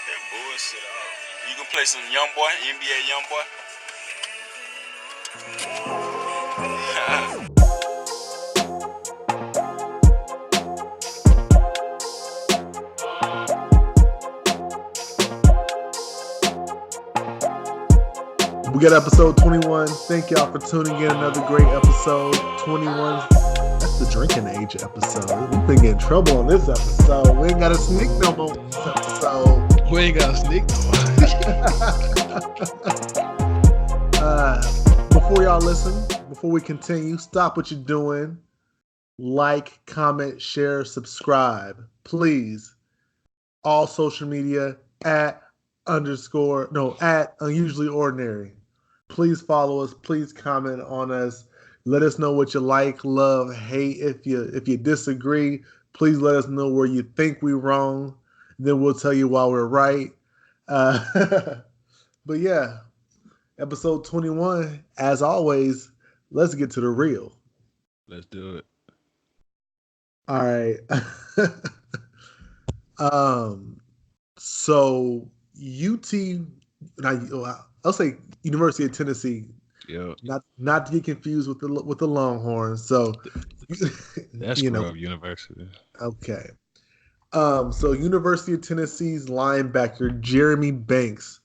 that bullshit off. You can play some young boy, NBA young boy. We got episode 21. Thank y'all for tuning in. Another great episode. 21. That's the drinking age episode. We've been getting in trouble on this episode. We ain't got to sneak no more on this episode. We ain't got to sneak no more. Before y'all listen, before we continue, stop what you're doing. Like, comment, share, subscribe. Please. All social media at Unusually Ordinary. Please follow us. Please comment on us. Let us know what you like, love, hate. If you disagree, please let us know where you think we're wrong. Then we'll tell you why we're right. But yeah, episode 21. As always, let's get to the real. Let's do it. All right. So I'll say University of Tennessee. Yeah. Not to get confused with the Longhorns. So that's Grove University. Okay. So University of Tennessee's linebacker Jeremy Banks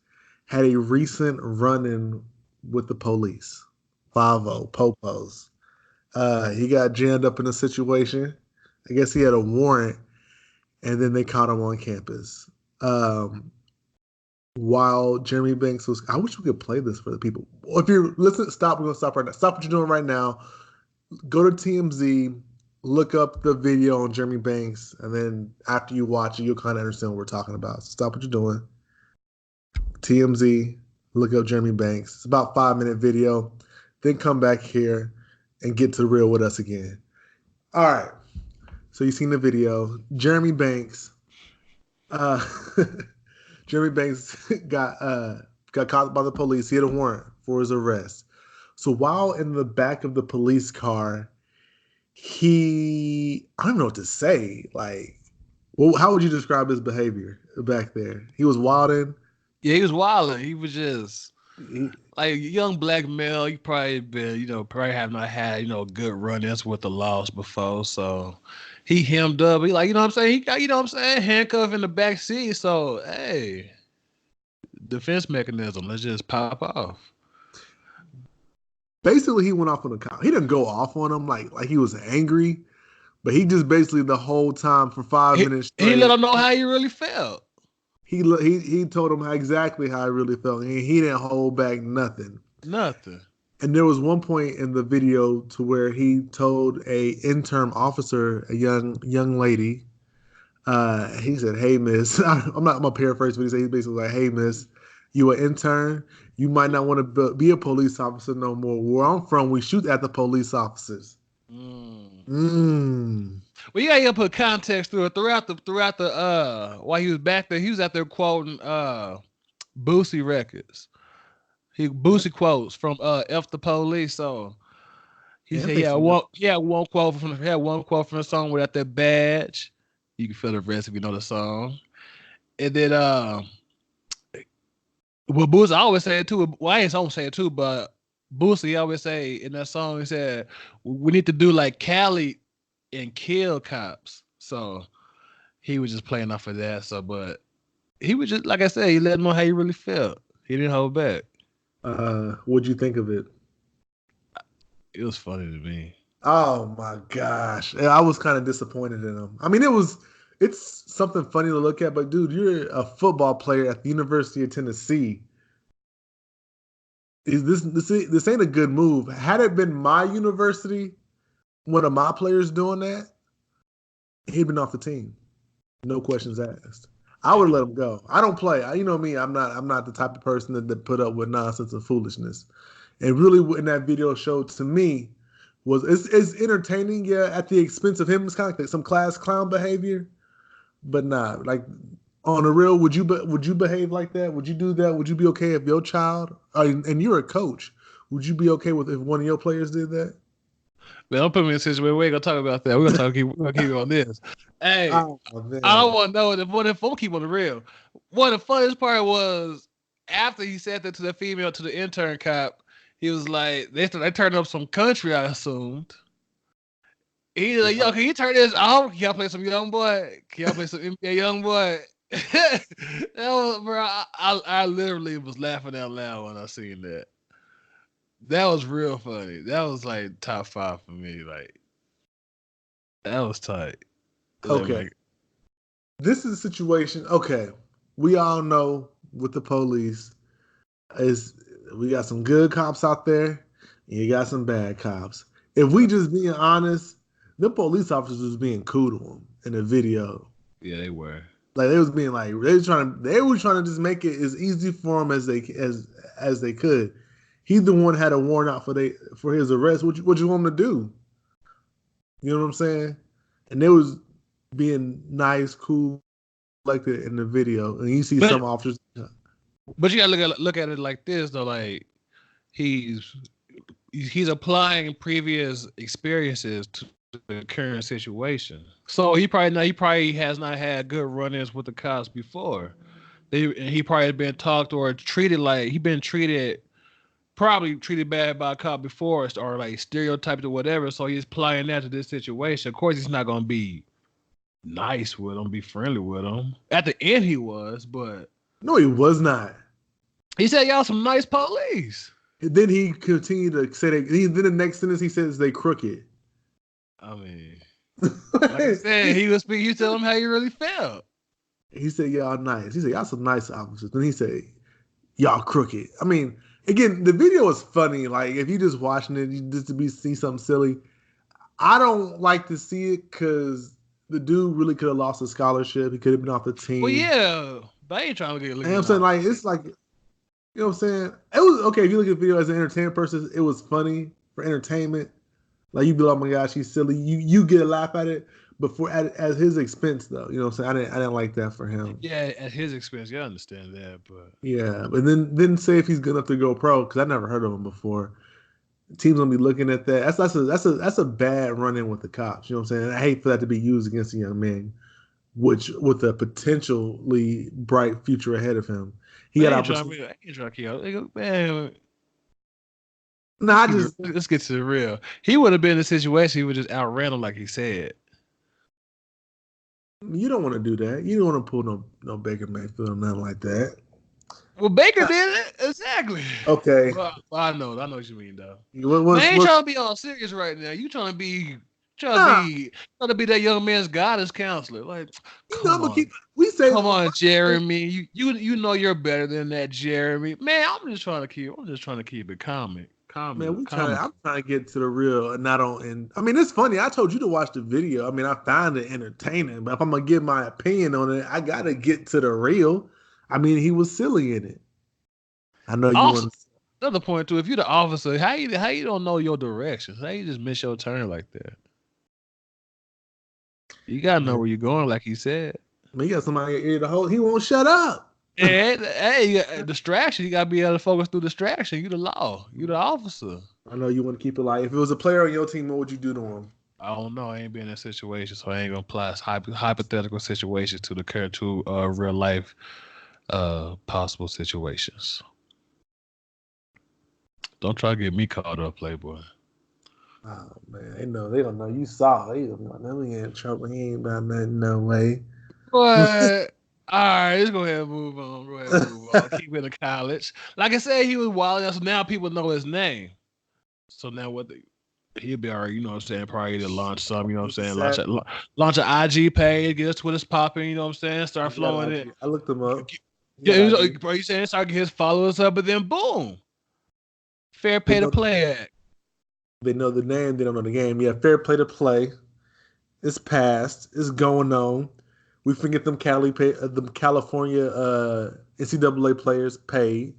had a recent run-in with the police. 5-0 Popos. He got jammed up in a situation. I guess he had a warrant, and then they caught him on campus. While Jeremy Banks was, I wish we could play this for the people. If you're listening, stop. We're gonna stop right now. Stop what you're doing right now. Go to TMZ, look up the video on Jeremy Banks, and then after you watch it, you'll kind of understand what we're talking about. So stop what you're doing. TMZ, look up Jeremy Banks. It's about a 5-minute video. Then come back here and get to the real with us again. All right. So you've seen the video. Jeremy Banks. Jeremy Banks got caught by the police. He had a warrant for his arrest. So while in the back of the police car, I don't know what to say. Like, well, how would you describe his behavior back there? He was wilding. Yeah, he was wilding. He was just like a young black male. He probably been, probably have not had, good run-ins with the laws before. So he hemmed up. He like, he got, handcuffed in the back seat. So, hey, defense mechanism. Let's just pop off. Basically, he went off on the cop. He didn't go off on him like he was angry, but he just basically the whole time for 5 minutes straight, he let him know how he really felt. He told him exactly how he really felt. And he didn't hold back nothing. Nothing. And there was one point in the video to where he told a intern officer, a young lady, he said, "Hey, miss," I'm gonna paraphrase, but he said, he's basically like, "Hey, miss, you an intern? You might not want to be a police officer no more. Where I'm from, we shoot at the police officers." Well, you gotta put context throughout the while he was back there, he was out there quoting Boosie records. Boosie quotes from F the Police. So he said he had one quote from the song without that badge. You can feel the rest if you know the song. And then well, Boosie I always say it too. Well, I ain't always say it too, but Boosie always say in that song, he said, we need to do like Cali and kill cops. So he was just playing off of that. So, but he was just, like I said, he let him know how he really felt. He didn't hold back. What'd you think of it? It was funny to me. Oh my gosh. I was kind of disappointed in him. I mean, it's something funny to look at, but dude, you're a football player at the University of Tennessee. This ain't a good move. Had it been my university, one of my players doing that, he'd been off the team. No questions asked. I would let him go. I don't play. You know me. I'm not the type of person that put up with nonsense and foolishness. And really, what in that video showed to me was it's entertaining, yeah, at the expense of him. It's kind of like some class clown behavior, but nah. Like on the real, would you behave like that? Would you do that? Would you be okay if your child, and you're a coach, would you be okay with if one of your players did that? Man, don't put me in a situation where we ain't gonna talk about that. We're gonna keep on this. Hey, Oh, man. I don't want to know if I'm keep on the real. One of the funniest part was after he said that to the female, to the intern cop, he was like, they turned up some country, I assumed. He's like, yo, can you turn this off? Can y'all play some young boy? Can y'all play some NBA young boy? That was, bro, I literally was laughing out loud when I seen that. That was real funny. That was like top 5 for me. Like, that was tight. Okay. This is a situation. Okay. We all know with the police is we got some good cops out there and you got some bad cops. If we just being honest, the police officers was being cool to him in the video. Yeah, they were. Like they was being like they were trying to just make it as easy for him as they could. He the one had a warrant out for his arrest. What you want him to do? You know what I'm saying? And they was being nice, cool, like that in the video. And you see some officers. But you gotta look at it like this though. Like he's applying previous experiences to the current situation. So he probably has not had good run-ins with the cops before. He probably been talked or treated like probably treated bad by a cop before or like stereotyped or whatever. So he's applying that to this situation. Of course, he's not gonna be nice with him, be friendly with him. At the end, he was, but no, he was not. He said, "Y'all some nice police." And then he continued to say that. Then the next sentence he says they crooked. I mean, like I said, he was speaking. You tell him how you really felt. He said, "Y'all nice." He said, "Y'all some nice officers." Then he said, "Y'all crooked." I mean, again, the video is funny. Like if you just watching it, just to see something silly. I don't like to see it because the dude really could have lost a scholarship. He could have been off the team. Well, yeah, but I ain't trying to get. You know what I'm saying, like it's like, you know what I'm saying. It was okay if you look at the video as an entertainment person. It was funny for entertainment. Like you be like, oh my gosh, he's silly. You get a laugh at it, but at his expense though. You know what I'm saying. I didn't like that for him. Yeah, at his expense, you understand that, but yeah, but then say if he's good enough to go pro because I never heard of him before. Teams gonna be looking at that. That's a bad run in with the cops. You know what I'm saying? I hate for that to be used against a young man, which with a potentially bright future ahead of him. He got opportunity. I ain't trying to kill man. No, let's get to the real. He would have been in a situation. He would just outran him like he said. You don't want to do that. You don't want to pull no Baker Mayfield or nothing like that. Well, Baker did it exactly. Okay, well, I know what you mean though. Man, ain't trying to be all serious right now. You trying to be that young man's guidance counselor. Like, come on, Jeremy. You know you're better than that, Jeremy. Man, I'm just trying to keep it calm. Man, I'm trying to get to the real and not on. And I mean, it's funny. I told you to watch the video. I mean, I found it entertaining, but if I'm gonna give my opinion on it, I gotta get to the real. I mean, he was silly in it. I know you want. Another point too. If you're the officer, how you don't know your directions? How you just miss your turn like that? You gotta know where you're going, like he said. I mean, you got somebody ear to hold. He won't shut up. Hey, distraction. You gotta be able to focus through distraction. You the law. You the officer. I know you want to keep it light. If it was a player on your team, what would you do to him? I don't know. I ain't been in that situation, so I ain't gonna apply hypothetical situations to the real life possible situations. Don't try to get me caught up, Playboy. Oh man, they don't know you saw. They don't know. Let me get in trouble. He ain't about nothing, no way. But all right, let's go ahead and move on. Keep it in college. Like I said, he was wild. So now people know his name. So now he'll be all right. You know what I'm saying? Probably to launch something. You know what I'm saying? Launch an IG page, get his Twitter's popping. You know what I'm saying? Start flowing it. I looked him up. Yeah, bro, you saying start getting his followers up, but then boom, fair pay to play act. They know the name, they don't know the game. Yeah, fair play to play. It's past. It's going on. We forget them California NCAA players paid.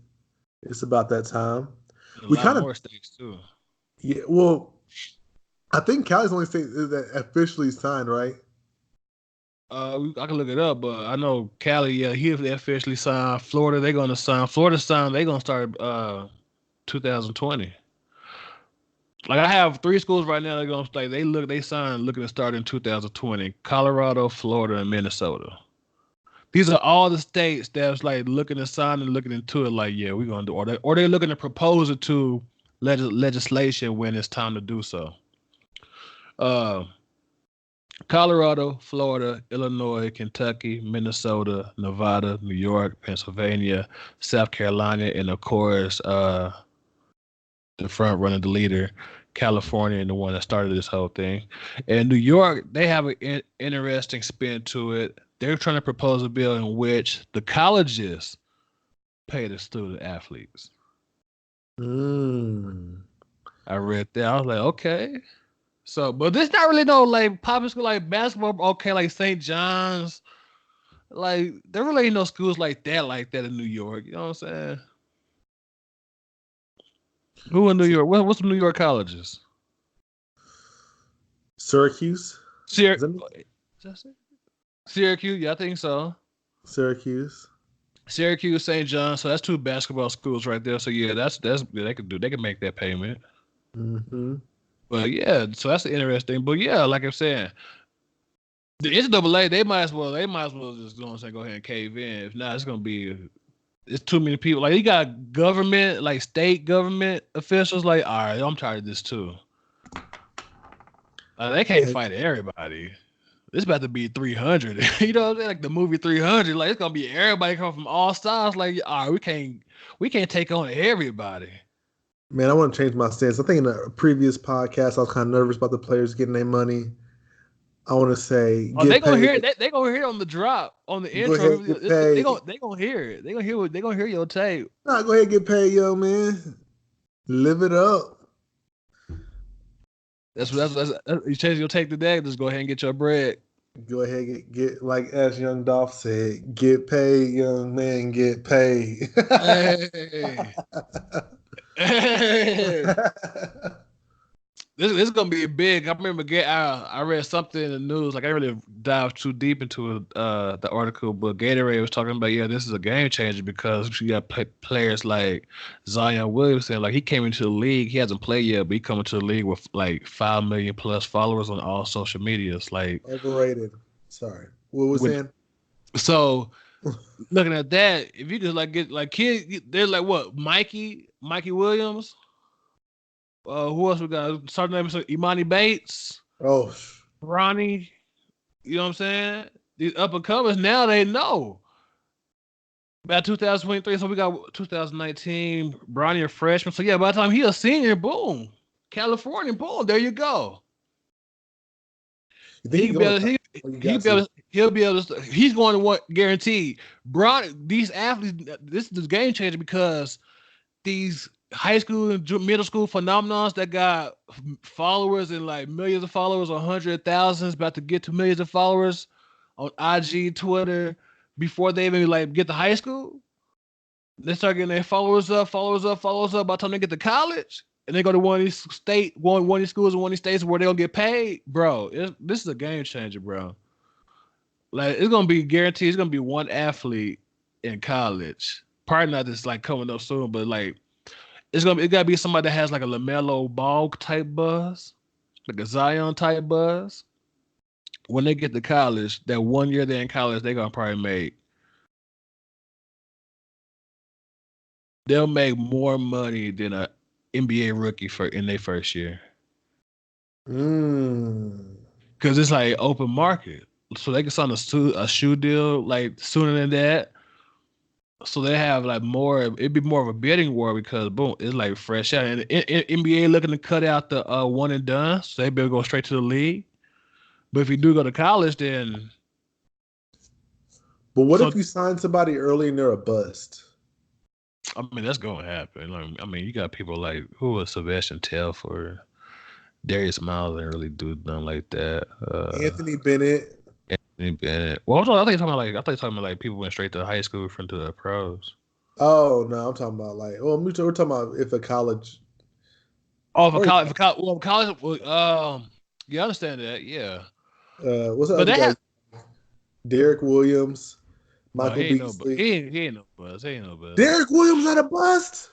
It's about that time. We kind of more states too. Yeah, well, I think Cali's only state that officially signed, right? I can look it up, but I know Cali. Yeah, they officially signed. Florida, they're going to sign. Florida signed. They're going to start 2020. Like I have 3 schools right now. They're gonna like they signed looking to start in 2020: Colorado, Florida, and Minnesota. These are all the states that's like looking to sign and looking into it. Like, yeah, we're gonna do, or they're looking to propose it to legislation when it's time to do so. Colorado, Florida, Illinois, Kentucky, Minnesota, Nevada, New York, Pennsylvania, South Carolina, and of course, the front runner, the leader, California, and the one that started this whole thing. And New York, they have an interesting spin to it. They're trying to propose a bill in which the colleges pay the student athletes. I read that. I was like, okay. So, but there's not really no like public school like basketball. Okay, like St. John's. Like there really ain't no schools like that in New York. You know what I'm saying? Who in New York? What's some New York colleges? Syracuse. Syracuse, yeah, I think so. Syracuse, St. John. So that's 2 basketball schools right there. So yeah, that's they can make that payment. Mm-hmm. But yeah, so that's interesting. But yeah, like I'm saying, the NCAA they might as well just go ahead and cave in. If not, it's too many people. Like you got government, like state government officials. Like, all right, I'm tired of this too. They can't fight everybody. It's about to be 300. You know what I'm saying? Like the movie 300. Like it's gonna be everybody coming from all styles. Like, all right, we can't take on everybody. Man, I want to change my stance. I think in a previous podcast, I was kind of nervous about the players getting their money. I want to say, they gonna hear it. They gonna hear it on the drop, on the intro. They gonna hear it. They gonna hear your tape. Nah, go ahead and get paid, yo, man. Live it up. That's you change your take today. Just go ahead and get your bread. Go ahead and get like as Young Dolph said, get paid, young man, get paid. Hey. This is gonna be big. I remember I read something in the news. Like I really dived too deep into the article, but Gatorade was talking about this is a game changer because you got players like ZION Williams, like he came into the league. He hasn't played yet, but he coming to the league with like 5 million plus followers on all social medias. Like overrated. Sorry, what was saying? So looking at that, if you just like get like kids, they're like what Mikey Williams. Who else we got? Starting name is Emoni Bates. Oh, Bronny. You know what I'm saying? These up and comers now they know. About 2023, so we got 2019. Bronny a freshman. So yeah, by the time he's a senior, boom, California, boom, there you go. He'll be able to. He's going to want guaranteed. These athletes. This is game changer because these high school and middle school phenomenons that got followers and like millions of followers, 100,000s, about to get to millions of followers on IG, Twitter, before they even like get to high school. They start getting their followers up. By the time they get to college, and they go to one of these schools in one of these states where they don't get paid, bro. This is a game changer, bro. Like it's gonna be guaranteed. It's gonna be one athlete in college. Probably not this like coming up soon, but like. It gotta be somebody that has like a LaMelo Ball type buzz, like a Zion type buzz. When they get to college, that 1 year they're in college, they're gonna probably they'll make more money than a NBA rookie in their first year. Because it's like open market, so they can sign a shoe deal like sooner than that. So they have like more. It'd be more of a bidding war because boom, it's like fresh out. And NBA looking to cut out the one and done, so they better go straight to the league. But if you do go to college, then. But what if you sign somebody early and they're a bust? I mean, that's going to happen. I mean, you got people like who was Sebastian Telfair, Darius Miles, didn't really do nothing like that. Anthony Bennett. Well, I thought you were talking about like people went straight to high school from to the pros. Oh no, I'm talking about like we're talking about if a college. Oh, if a college. You understand that, yeah. What's the other guy? Derek Williams, Michael Beasley. He ain't no buzz. Derek Williams not a bust.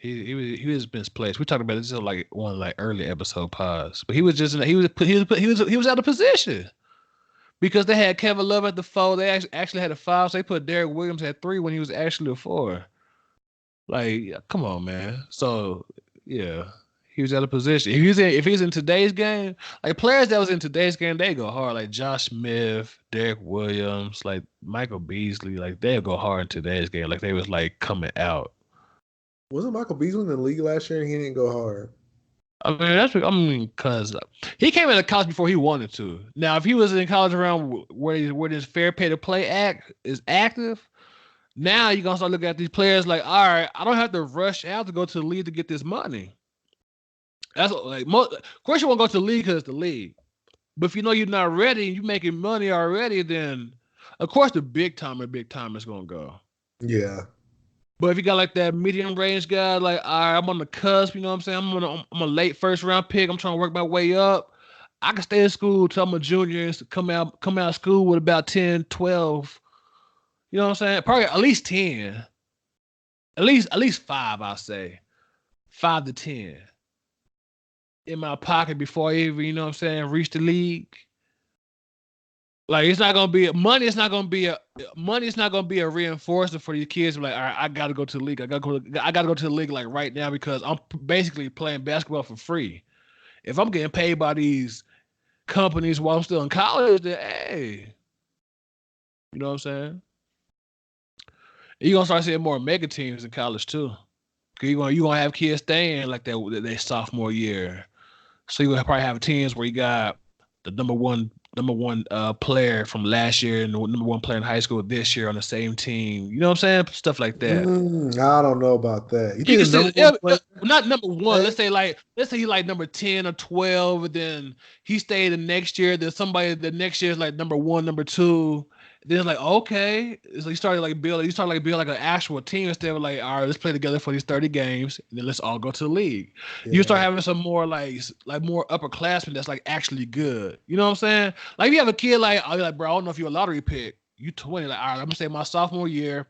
He was misplaced. We talked about this in like one like early episode pods, but he was out of position because they had Kevin Love at the 4. They actually had a 5. So they put Derek Williams at 3 when he was actually a 4. Like, come on, man. So yeah, he was out of position. If he's in today's game, like players that was in today's game, they go hard. Like Josh Smith, Derek Williams, like Michael Beasley, like they'll go hard in today's game. Like they was like coming out. Wasn't Michael Beasley in the league last year and he didn't go hard? Because he came into college before he wanted to. Now, if he was in college around where this fair pay to play act is active, now you're gonna start looking at these players like, all right, I don't have to rush out to go to the league to get this money. That's like of course you won't go to the league because it's the league. But if you know you're not ready and you're making money already, then of course the big timer is gonna go. Yeah. But if you got like that medium range guy, like, all right, I'm on the cusp, you know what I'm saying? I'm a late first round pick. I'm trying to work my way up. I can stay in school till I'm a junior and come out of school with about 10, 12. You know what I'm saying? Probably at least 10. At least 5, I'll say. 5 to 10 in my pocket before I even, you know what I'm saying, reach the league. Like it's not gonna be money. It's not gonna be a reinforcer for these kids. Like, all right, I gotta go to the league. I gotta go to the league like right now because I'm basically playing basketball for free. If I'm getting paid by these companies while I'm still in college, then hey, you know what I'm saying? You're gonna start seeing more mega teams in college too. Cause you're gonna have kids staying like that their sophomore year. So you're gonna probably have teams where you got the number one player from last year and the number 1 player in high school this year on the same team. You know what I'm saying? Stuff like that. I don't know about that. You think not number 1. Let's say he like number 10 or 12, and then he stayed the next year. Then somebody the next year is like number 1, number 2. Then it's like, okay. It's like you start building like an actual team instead of like, all right, let's play together for these 30 games and then let's all go to the league. Yeah. You start having some more like more upperclassmen that's like actually good. You know what I'm saying? Like if you have a kid like, oh, you're like, bro, I don't know if you're a lottery pick. You 20, like, all right, I'm gonna say my sophomore year.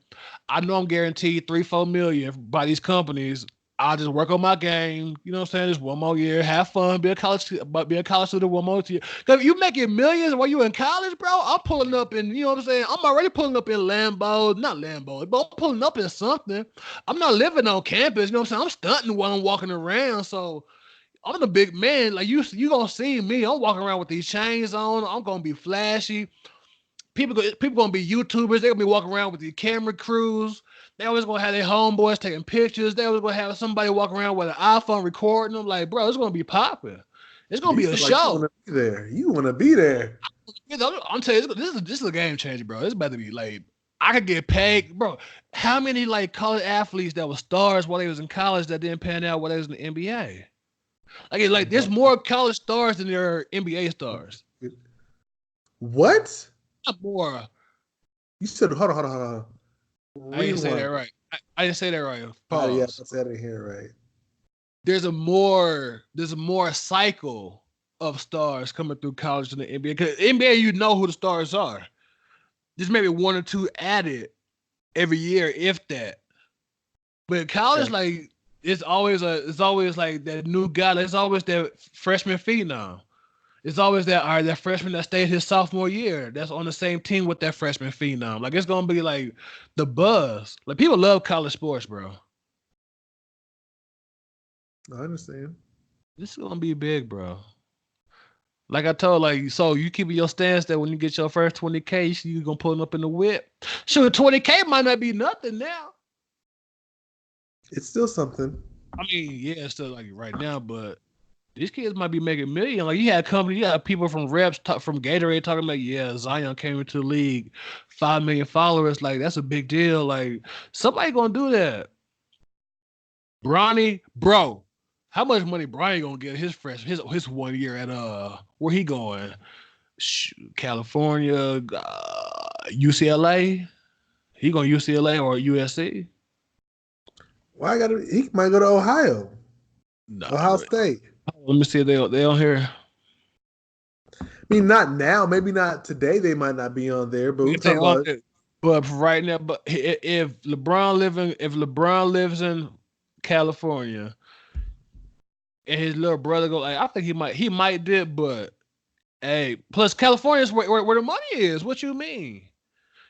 I know I'm guaranteed $3-4 million by these companies. I'll just work on my game. You know what I'm saying? Just one more year, have fun, be a college student one more year. Because you making millions while you in college, bro. I'm pulling up in, you know what I'm saying? I'm already pulling up in Lambo, not Lambo, but I'm pulling up in something. I'm not living on campus. You know what I'm saying? I'm stunting while I'm walking around. So I'm the big man. Like you gonna see me. I'm walking around with these chains on. I'm gonna be flashy. People gonna be YouTubers. They're gonna be walking around with these camera crews. They always gonna have their homeboys taking pictures. They always gonna have somebody walking around with an iPhone recording them. Like, bro, it's gonna be popping. It's gonna be a show. You wanna be there. I'm telling you, this is a game changer, bro. It's about to be like I could get paid, bro. How many like college athletes that were stars while they was in college that didn't pan out while they was in the NBA? Like there's more college stars than there are NBA stars. What? Not more. You said hold on. I didn't say that right. I didn't say that right. Pause. Oh yeah, I said it here right. There's a more cycle of stars coming through college than the NBA. Because NBA, you know who the stars are. There's maybe 1 or 2 added every year, if that. But college, like it's always like that new guy. It's always that freshman phenom. It's always that freshman that stayed his sophomore year that's on the same team with that freshman phenom. Like it's gonna be like the buzz. Like people love college sports, bro. I understand. This is gonna be big, bro. Like I told, like, so you keeping your stance that when you get your first 20K, you gonna pull them up in the whip. Sure, 20K might not be nothing now. It's still something. I mean, yeah, it's still like right now, but these kids might be making millions. Like you had people from reps from Gatorade talking about, yeah, Zion came into the league, 5 million followers. Like that's a big deal. Like somebody gonna do that. Bronny, bro, how much money Bronny gonna get his 1 year at where he going? California, UCLA. He going UCLA or USC? Why he might go to Ohio. No, Ohio State. Let me see if they on here. I mean, not now. Maybe not today. They might not be on there. But but right now, but if LeBron lives in California, and his little brother go like, I think he might did, but hey, plus California's where the money is. What you mean?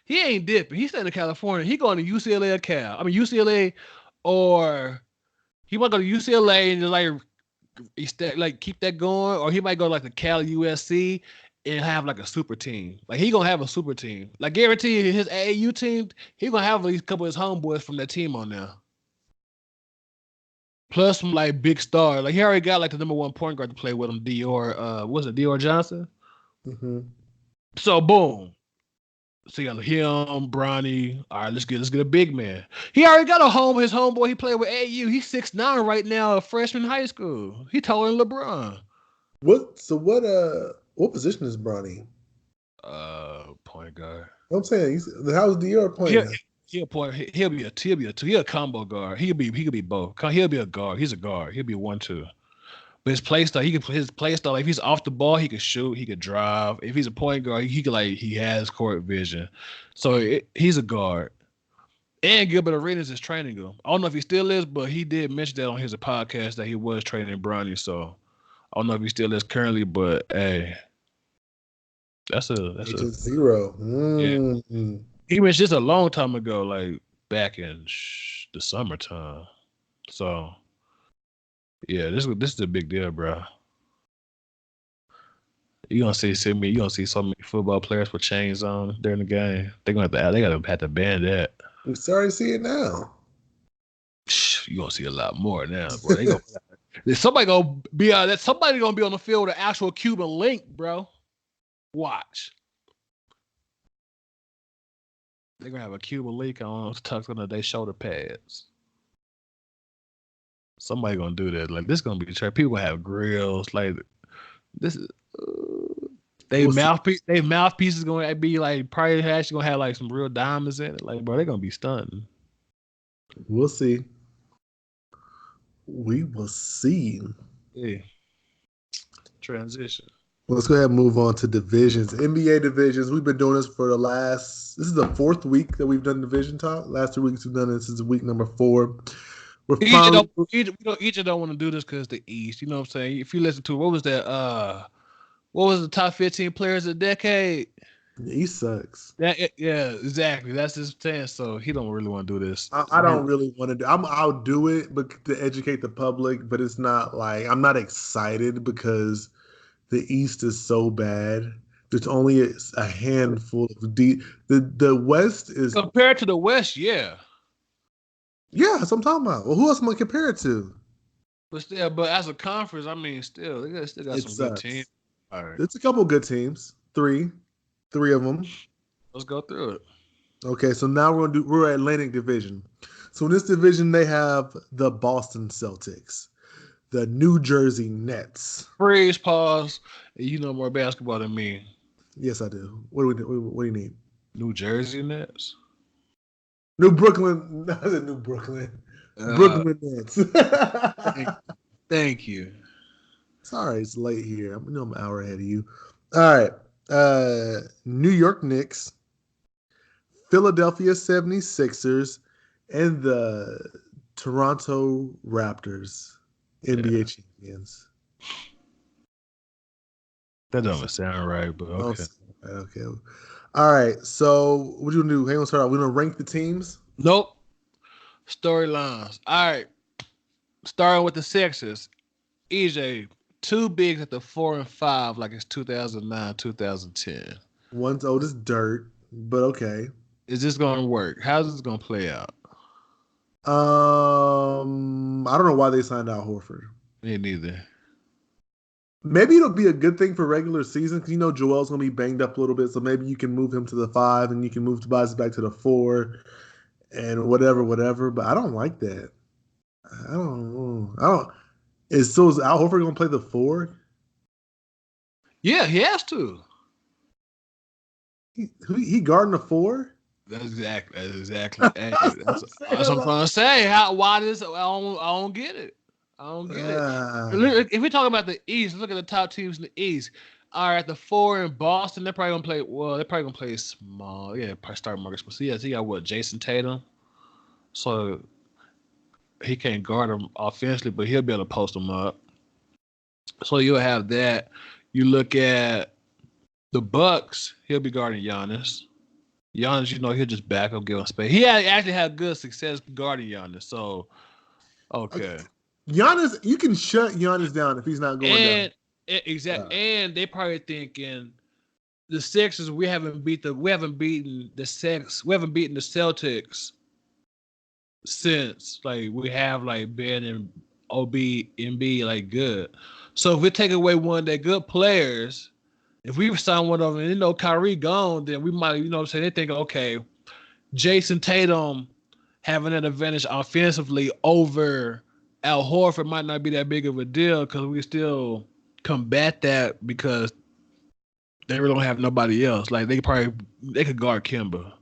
He ain't dipping. He's staying in California. He going to UCLA or Cal. I mean UCLA, or he might go to UCLA and just like keep that going, or he might go like the Cal USC and have like a super team. Like he gonna have a super team. Like guarantee his AAU team, he gonna have at least a couple of his homeboys from that team on there. Plus some like big star. Like he already got like the number one point guard to play with him, Dior Johnson? Mm-hmm. So boom. So you got him, Bronny. All right, let's get a big man. He already got his homeboy he played with AU. He's 6'9" right now, a freshman in high school. He taller than LeBron. What position is Bronny? Point guard. I'm saying, how's Dior playing? He'll be a combo guard. He could be both. He'll be a guard. He's a guard. He'll be 1-2. But his play style, like if he's off the ball, he could shoot, he could drive. If he's a point guard, he has court vision. So he's a guard. And Gilbert Arenas is training him. I don't know if he still is, but he did mention that on his podcast that he was training Bronny. So I don't know if he still is currently, but hey, that's a 0. Yeah. He mentioned this a long time ago, like back in the summertime. So yeah, this is a big deal, bro. You gonna see so many football players with chains on during the game. They gotta have to ban that. We starting to see it now. You gonna see a lot more now, bro. Somebody gonna be on the field with an actual Cuban link, bro. Watch. They're gonna have a Cuban link on tucked under their shoulder pads. Somebody gonna do that. Like this gonna be trap. People gonna have grills. Like this is they mouthpieces gonna be like probably actually gonna have like some real diamonds in it. Like bro, they're gonna be stunting. We'll see. We will see. Yeah. Transition. Let's go ahead and move on to divisions. NBA divisions. We've been doing this for this is the 4th week that we've done division talk. Last 2 weeks we've done this. This is week number 4. Egypt don't want to do this because the East. You know what I'm saying? If you listen to what was that? What was the top 15 players of the decade? The East sucks. Yeah, exactly. That's his stance. So he don't really want to do this. I don't really want to do. I'll do it, but to educate the public. But it's not like I'm not excited because the East is so bad. There's only a handful of deep. The West is compared to the West. Yeah. Yeah, that's what I'm talking about. Well, who else am I compare it to? But as a conference, I mean, still got some good teams. All right. It's a couple good teams. Three of them. Let's go through it. Okay, so now we're Atlantic Division. So in this division, they have the Boston Celtics, the New Jersey Nets. Freeze, pause. You know more basketball than me. Yes, I do. What do you need? New Jersey Nets. New Brooklyn. I said New Brooklyn. Brooklyn Nets. Thank you. Sorry, it's late here. I'm an hour ahead of you. All right. New York Knicks, Philadelphia 76ers, and the Toronto Raptors, NBA champions. That doesn't sound right, but okay. Okay. All right. So what you gonna do? Hang on, start out. We're gonna rank the teams. Nope. Storylines. All right. Starting with the Sixers. EJ, 2 bigs at the 4 and 5, like it's 2009, 2010. One's old as dirt, but okay. Is this gonna work? How's this gonna play out? I don't know why they signed Al Horford. Me neither. Maybe it'll be a good thing for regular season because Joel's gonna be banged up a little bit, so maybe you can move him to the 5 and you can move Tobias back to the 4 and whatever. But I don't like that. I don't. Is Al Horford gonna play the 4? Yeah, he has to. He guarding the 4? That's exactly. Hey, that's what I'm trying to say. Why this? I don't get it. I don't get it. If we talk about the East, look at the top teams in the East. All right, the 4 in Boston, they're probably gonna play. Well, they're probably gonna play small. Yeah, probably start Marcus. But so you got what? Jayson Tatum. So he can't guard him offensively, but he'll be able to post him up. So you'll have that. You look at the Bucks, he'll be guarding Giannis. Giannis, he'll just back up, give him space. He actually had good success guarding Giannis. So, okay. Giannis, you can shut Giannis down if he's not going down. Exactly. And they probably thinking the Sixers, we haven't beaten the Celtics since we have Ben and Embiid good. So if we take away one of their good players, if we sign one of them and Kyrie gone, then we might, they think, okay, Jayson Tatum having an advantage offensively over Al Horford might not be that big of a deal because we still combat that because they really don't have nobody else. They could guard Kemba.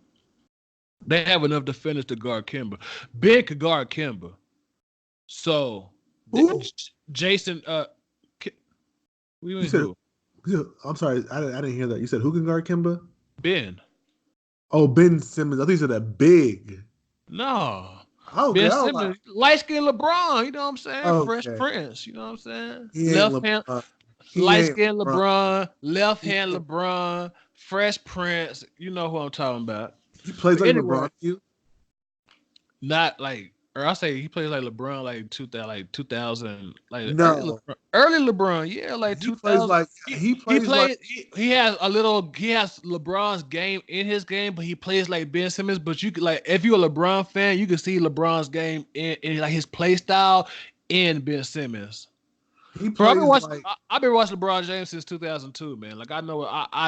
They have enough defenders to guard Kemba. Ben could guard Kemba. So Jason, I'm sorry, I didn't hear that. You said who can guard Kemba? Ben. Oh, Ben Simmons. I think you said that big. No. Oh, Ben Simmons, light-skinned LeBron, you know what I'm saying? Okay. Fresh Prince, you know what I'm saying? Left hand, light-skinned LeBron, left-hand LeBron, Fresh Prince, you know who I'm talking about. He plays like LeBron. Not or I say he plays like LeBron, 2000, no. early LeBron, yeah, 2000. He has LeBron's game in his game, but he plays like Ben Simmons. But you could if you're a LeBron fan, you can see LeBron's game in his play style in Ben Simmons. I've been watching LeBron James since 2002, man. I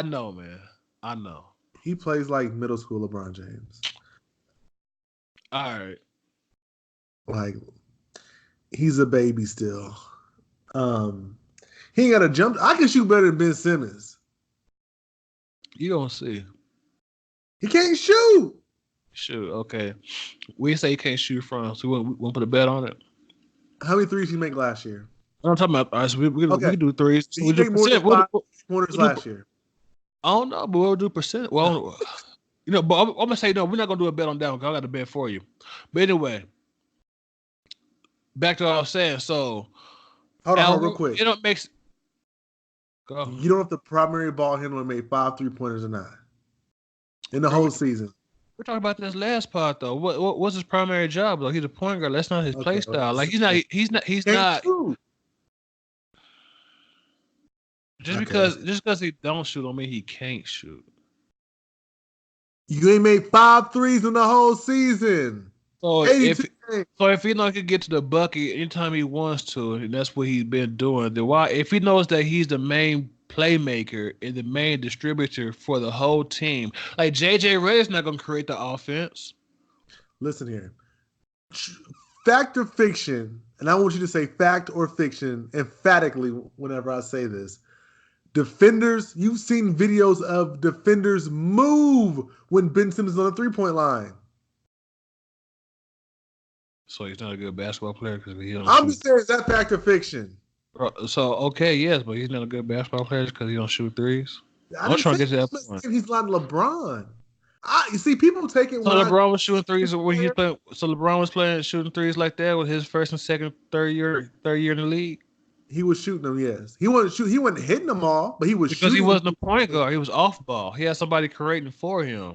know, man. I know. He plays like middle school LeBron James. All right. He's a baby still. He ain't got a jump. I can shoot better than Ben Simmons. You don't see. He can't shoot. Shoot, okay. We say he can't shoot from, so we want to put a bet on it. How many threes did he make last year? I'm talking about. All right, so we can do threes. Did he make more than 5 pointers last year? I don't know, but we'll do percent. Well, but I'm gonna say no. We're not gonna do a bet on that one because I got a bet for you. But anyway. Back to what I was saying. So, hold on, real quick. Go. You don't know if the primary ball handler made 5 3-pointers or not in the whole season. We're talking about this last part though. What's his primary job though? He's a point guard. That's not his play style. He's not. Shoot. Just because he don't shoot don't mean he can't shoot. You ain't made 5 threes in the whole season. So if he could get to the bucket anytime he wants to, and that's what he's been doing, then why? If he knows that he's the main playmaker and the main distributor for the whole team, JJ Redick's not gonna create the offense. Listen here, fact or fiction, and I want you to say fact or fiction emphatically whenever I say this. Defenders, you've seen videos of defenders move when Ben Simmons is on the 3-point line. So he's not a good basketball player because he don't. I'm just saying, is that fact or fiction? So okay, yes, but he's not a good basketball player because he don't shoot threes. I'm trying to get to that point. He's not LeBron. You see, people take it. So LeBron was shooting threes when he was playing. So LeBron was playing shooting threes like that with his first and second, third year in the league. He was shooting them. Yes, he wasn't hitting them all, but he was because he wasn't a point guard. He was off ball. He had somebody creating for him.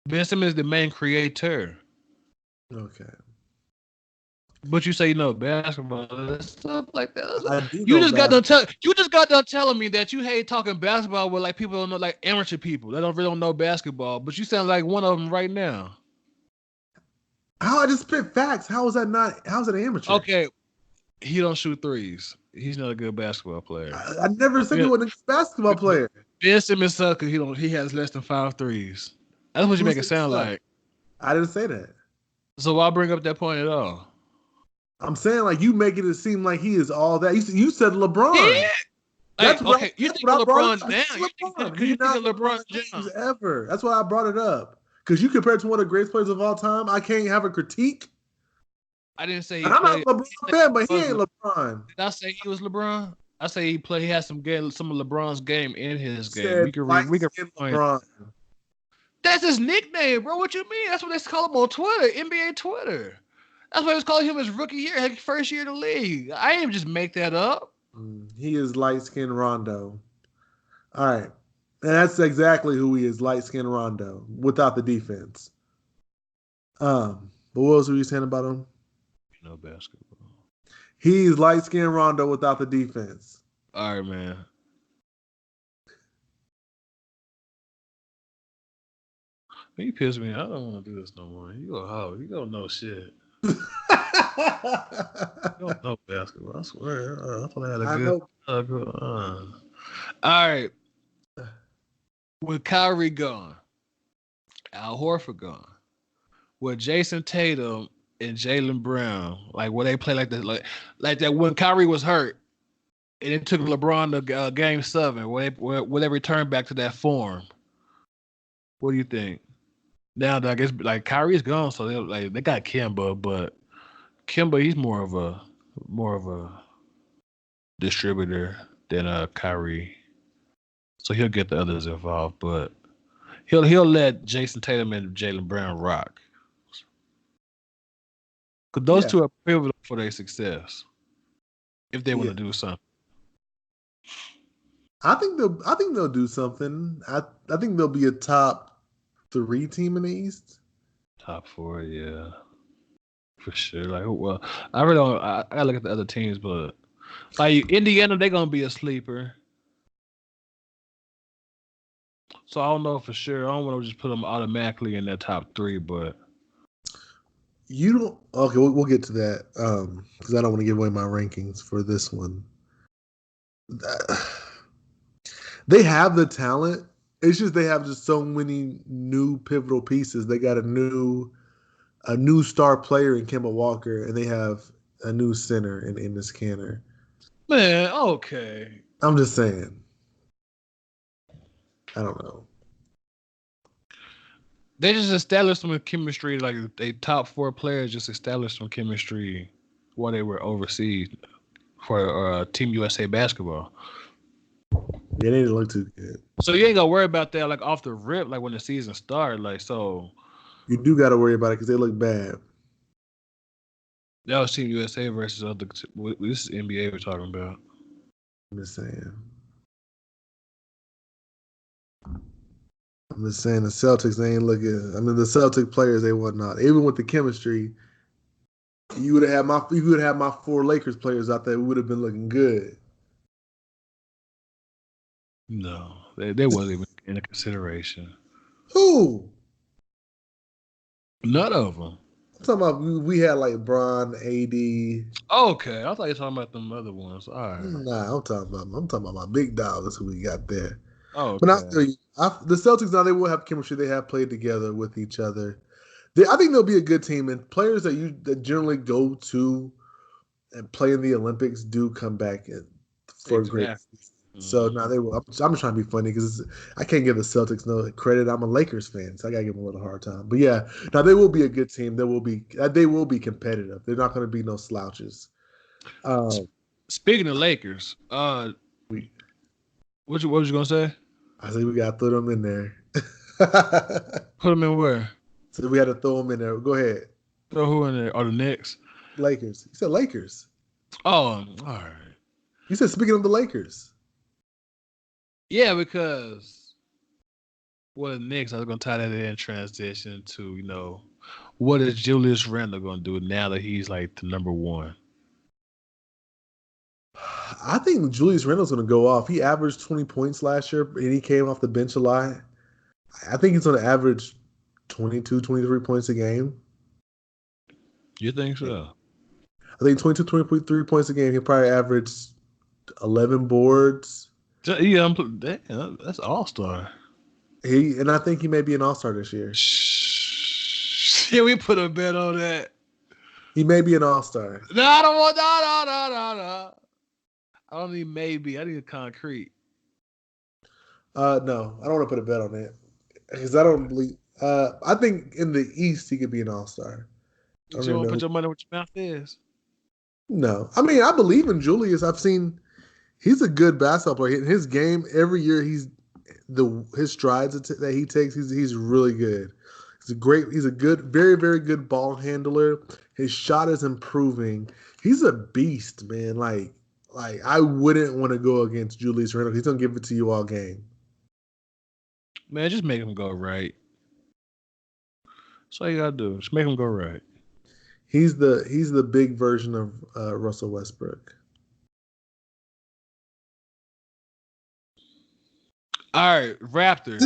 Ben Simmons is the main creator. Okay. But you say basketball and stuff like that. You just got done telling me that you hate talking basketball with people don't know, amateur people that don't know basketball. But you sound like one of them right now. How I just spit facts? How is that not? How's it amateur? Okay, he don't shoot threes. He's not a good basketball player. I never said he wasn't a basketball player. Ben Simmons sucks because he has less than 5 threes. That's what you make it sound like. I didn't say that. So why bring up that point at all? I'm saying you make it seem like he is all that. You said LeBron. Yeah. You think LeBron down. You think LeBron James ever. That's why I brought it up. Because you compare it to one of the greatest players of all time, I can't have a critique. I didn't say I'm not a LeBron fan, but he ain't LeBron. Did I say he was LeBron? I say he has some of LeBron's game in his game. We can LeBron. That's his nickname, bro. What you mean? That's what they call him on Twitter, NBA Twitter. That's why I was calling him his rookie year, like first year in the league. I didn't just make that up. He is Lightskin Rondo. All right. And that's exactly who he is, Lightskin Rondo, without the defense. But what else were you saying about him? You know basketball. He's Lightskin Rondo without the defense. All right, man. You pissed me. I don't want to do this no more. You a hoe. You don't know shit. You don't know basketball. I swear. I thought I had a good. All right. With Kyrie gone, Al Horford gone, with Jayson Tatum and Jaylen Brown, like where they play like that when Kyrie was hurt, and it took LeBron to Game 7, where they returned back to that form. What do you think? Now I guess like Kyrie's gone, so they got Kemba, but Kemba he's more of a distributor than Kyrie. So he'll get the others involved, but he'll let Jayson Tatum and Jaylen Brown rock. Because those two are pivotal for their success if they want to do something. I think they'll do something. I think they'll be a top 3 team in the East. Top 4, yeah, for sure. Like, well, I really don't. I gotta look at the other teams, but like Indiana, they're gonna be a sleeper. So I don't know for sure. I don't want to just put them automatically in that top 3, but you don't. Okay, we'll get to that because I don't want to give away my rankings for this one. They have the talent. It's just they have just so many new pivotal pieces. They got a new star player in Kemba Walker, and they have a new center in this Canner. Man, okay. I'm just saying. I don't know. They just established some chemistry, like they top 4 players just established some chemistry while they were overseas for Team USA basketball. Yeah, they didn't look too good. So you ain't gotta worry about that like off the rip, like when the season started. Like so, you do gotta worry about it because they look bad. That was Team USA versus other. This is NBA we're talking about. I'm just saying. I'm just saying the Celtics, they ain't looking. I mean, the Celtic players, they whatnot. Even with the chemistry, you would have my 4 Lakers players out there. We would have been looking good. No, they wasn't even in consideration. Who? None of them. I'm talking about we had like Bron, AD. Okay, I thought you were talking about them other ones. All right. Nah, I'm talking about my big dogs who we got there. Oh, okay. But I'll tell you, the Celtics now they will have chemistry. They have played together with each other. I think they'll be a good team, and players that generally go to and play in the Olympics do come back for great. So now they will. I'm just trying to be funny because I can't give the Celtics no credit. I'm a Lakers fan, so I gotta give them a little hard time. But yeah, now they will be a good team. They will be competitive. They're not going to be no slouches. Speaking of Lakers, what was you gonna say? I think we got to throw them in there. Put them in where? So we had to throw them in there. Go ahead. Throw who in there? Or the Knicks? Lakers. You said Lakers. Oh, all right. You said speaking of the Lakers. Yeah, because the Knicks, I was going to tie that in transition to, what is Julius Randle going to do now that he's like the number 1? I think Julius Randle's going to go off. He averaged 20 points last year, and he came off the bench a lot. I think he's going to average 22, 23 points a game. You think so? I think 22, 23 points a game. He'll probably average 11 boards. Yeah, damn, that's all-star. And I think he may be an all-star this year. Shit, we put a bet on that. He may be an all-star. No, I don't want no. I don't need maybe. I need a concrete. No, I don't want to put a bet on that because I don't believe. I think in the East he could be an all-star. You want to put your money where your mouth is? No, I mean I believe in Julius. I've seen he's a good basketball player. In his game, every year his strides that he takes, he's really good. He's a good, very, very good ball handler. His shot is improving. He's a beast, man. Like I wouldn't want to go against Julius Randle. He's gonna give it to you all game. Man, just make him go right. That's all you gotta do. Just make him go right. He's the big version of Russell Westbrook. All right, Raptors.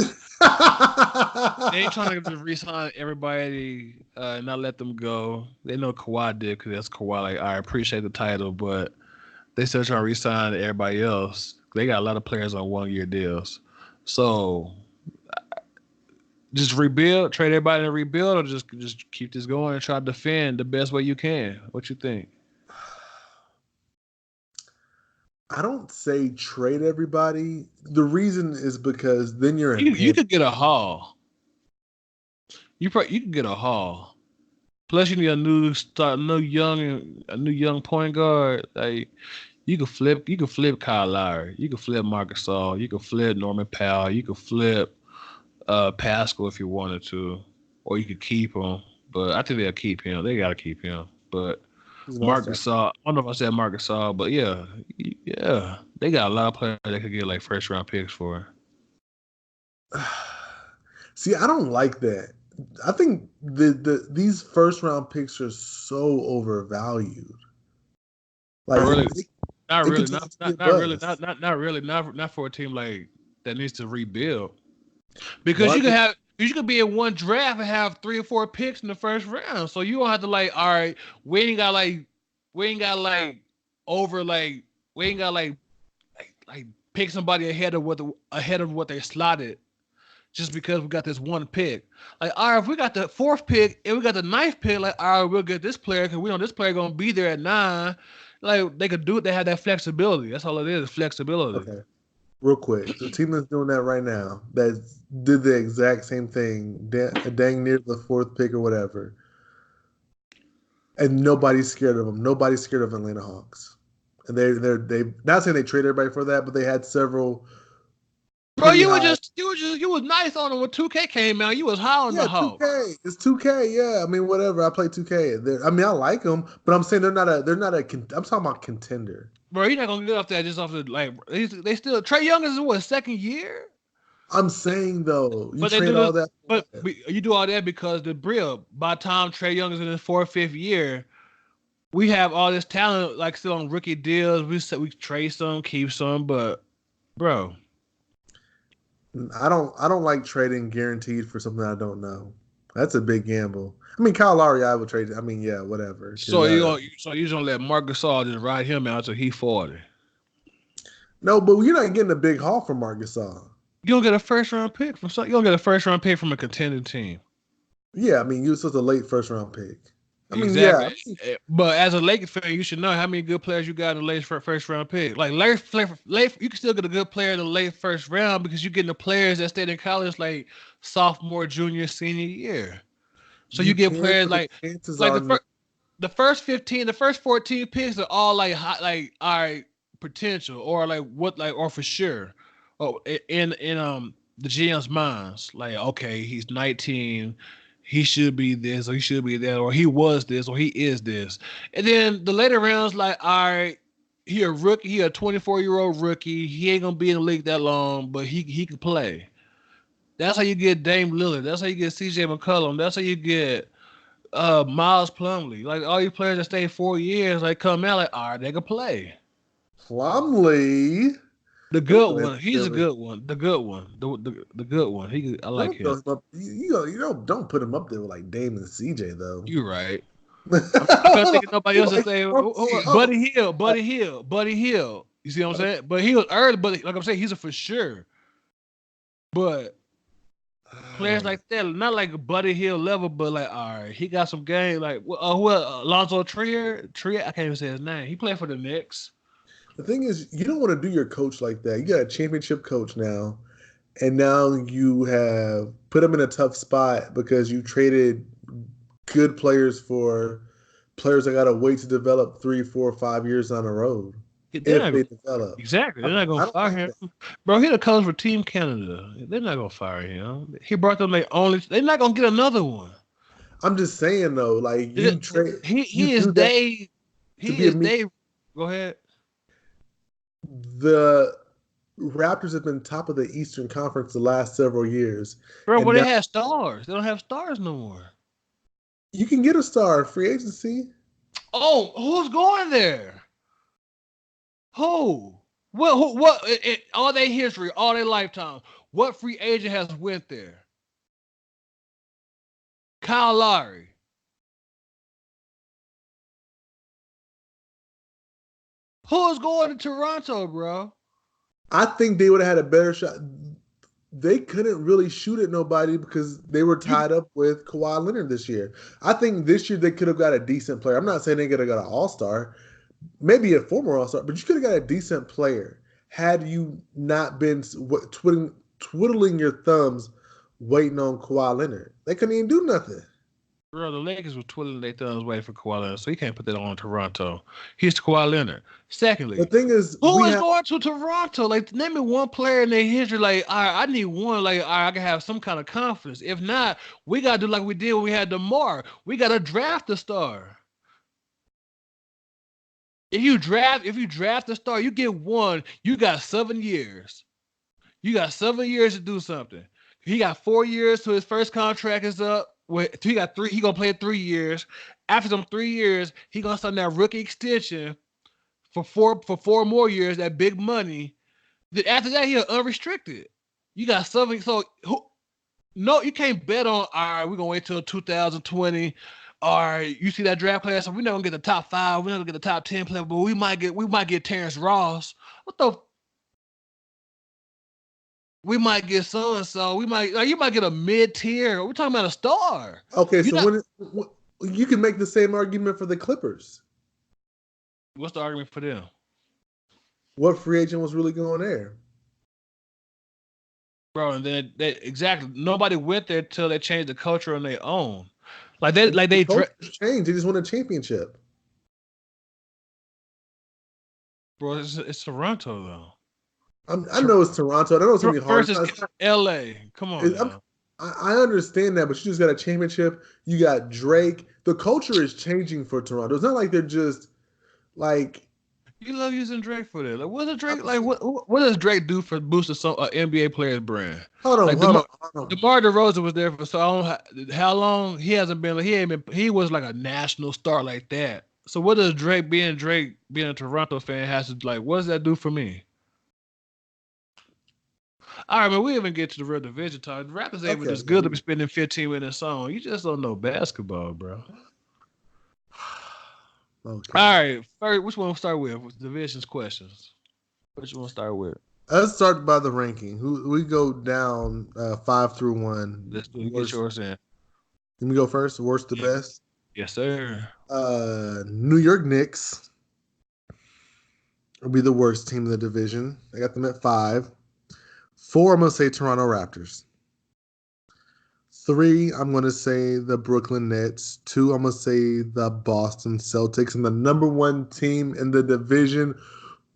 They ain't trying to re-sign everybody and not let them go. They know Kawhi did because that's Kawhi. Like, I appreciate the title, but they still trying to re-sign everybody else. They got a lot of players on 1-year deals. So, just rebuild, trade everybody and rebuild, or just keep this going and try to defend the best way you can. What you think? I don't say trade everybody. The reason is because then you're in. You could get a haul. You could get a haul. Plus, you need a new young point guard. Like you could flip Kyle Lowry. You could flip Marc Gasol. You could flip Norman Powell. You could flip Pascal if you wanted to, or you could keep him. But I think they'll keep him. They gotta keep him. But Marc Gasol, I don't know if I said Marc Gasol, but yeah, they got a lot of players they could get like first round picks for. See, I don't like that. I think these first round picks are so overvalued. Like, not really, not for a team like that needs to rebuild. Because you could be in one draft and have 3 or 4 picks in the first round. So you don't have to all right, we ain't got pick somebody ahead of what they slotted just because we got this one pick. Like, all right, if we got the 4th pick and we got the 9th pick, like, all right, we'll get this player because we know this player gonna be there at 9. Like, they could do it. They have that flexibility. That's all it is, flexibility. Okay. Real quick, the team that's doing that right now, that did the exact same thing, dang near the 4th pick or whatever, and nobody's scared of them. Nobody's scared of Atlanta Hawks, and they not saying they traded everybody for that, but they had several. Bro, you was nice on them when 2K came out. You was high on the Hawks. 2K. It's 2K. Yeah, I mean whatever. I play 2K. I mean I like them, but I'm saying they're not a. I'm talking about contender. Bro, you're not gonna get off that just off the they still Trae Young is what 2nd year. I'm saying though, you do all that because the Brill. By the time Trae Young is in his 4th, 5th year, we have all this talent like still on rookie deals. We trade some, keep some, but bro, I don't like trading guaranteed for something I don't know. That's a big gamble. I mean, Kyle Lowry, I would trade. I mean, yeah, whatever. So you're gonna let Marc Gasol just ride him out till he 40? No, but you're not getting a big haul from Marc Gasol. You don't get a first round pick from a contending team. Yeah, I mean, you was just a late first round pick. I mean, exactly. Yeah. But as a Lakers fan, you should know how many good players you got in the late first round pick. Like late, you can still get a good player in the late first round because you're getting the players that stayed in college like sophomore, junior, senior year. So you get players like the first 15, the first 14 picks are all all right, potential or for sure. Oh, in the GM's minds, like, okay, he's 19, he should be this or he should be that or he was this or he is this. And then the later rounds, like, all right, he a rookie, he a 24-year-old rookie, he ain't gonna be in the league that long, but he can play. That's how you get Dame Lillard. That's how you get CJ McCollum. That's how you get Miles Plumlee. Like all these players that stay 4 years, like come out like, all right, they can play. Plumlee, the good one. He's a good one. The good one. The good one. I like him. Don't put him up there with like Dame and CJ though. You're right. I'm thinking nobody else is saying Buddy Hill. You see what I'm saying? But he was early. But like I'm saying, he's a for sure. But players like that, not like a Buddy Hill level, but like, all right, he got some game. Like, Lonzo Trier, I can't even say his name. He played for the Knicks. The thing is, you don't want to do your coach like that. You got a championship coach now, and now you have put him in a tough spot because you traded good players for players that got to wait to develop 3, 4, 5 years on the road. If they develop. Exactly. They're not going to fire him. Bro, he the coach for Team Canada. They're not going to fire him. He brought them they're not going to get another one. I'm just saying though, like you trade, you He is do that they. to He be a is me. they. Go ahead. The Raptors have been top of the Eastern Conference the last several years, Bro, and well, they now had stars. They don't have stars no more. you can get a star in free agency. Oh, who's going there? Who? What? All their history, all their lifetime. What free agent has went there? Kyle Lowry. Who's going to Toronto, bro? I think they would have had a better shot. They couldn't really shoot at nobody because they were You, tied up with Kawhi Leonard this year. I think this year they could have got a decent player. I'm not saying they could have got an all-star, maybe a former all-star, but you could have got a decent player had you not been twiddling your thumbs waiting on Kawhi Leonard. They couldn't even do nothing. bro, the Lakers were twiddling their thumbs waiting for Kawhi Leonard, so you can't put that on Toronto. Here's Kawhi Leonard. The Secondly, thing is, who we is have going to Toronto? Like, name me one player in their history. Like, all right, I need one. Like, all right, I can have some kind of confidence. If not, we gotta do like we did when we had DeMar. We gotta draft a star. If you draft a star, you get one. You got 7 years. You got 7 years to do something. He got 4 years till his first contract is up. He got 3. He gonna play 3 years. After them 3 years, he gonna sign that rookie extension for four more years. That big money. Then after that, he unrestricted. You got 7. So no, you can't bet on. All right, we're gonna wait till 2020. All right, you see that draft class, so we're not gonna get the top 5. We're not gonna get the top 10 player, but we might get Terrence Ross. What the we might get so and so. We might you might get a mid tier. We're talking about a star. okay. You So not when you can make the same argument for the Clippers. what's the argument for them, What free agent was really going there? bro? And then they exactly nobody went there till they changed the culture on their own. They Culture changed. They just won a championship. bro. It's Toronto though. I know it's Toronto. I know it's gonna be hard. Versus LA. Come on now. I understand that, but you just got a championship. You got Drake. The culture is changing for Toronto. It's not like they're just like. You love using Drake for that. Like, what does Drake like? What does Drake do for boosting some NBA players' brand? Hold on, Like hold on. DeMar DeRozan was there for so I don't know how long. He hasn't been. He ain't been. He was like a national star like that. So what does Drake being a Toronto fan has to like? What does that do for me? All right, man. We even get to the real division talk. The Raptors ain't even as good to be spending 15 minutes on. You just don't know basketball, bro. Okay. All right. First, which one we'll start with divisions questions? Which one we'll start with? Let's start by the ranking. We go down 5 through 1. Let's do get yours in. Let me go first. Worst to best. Yes, sir. New York Knicks will be the worst team in the division. I got them at 5. 4, I'm gonna say Toronto Raptors. 3, I'm going to say the Brooklyn Nets. 2, I'm going to say the Boston Celtics. And the number 1 team in the division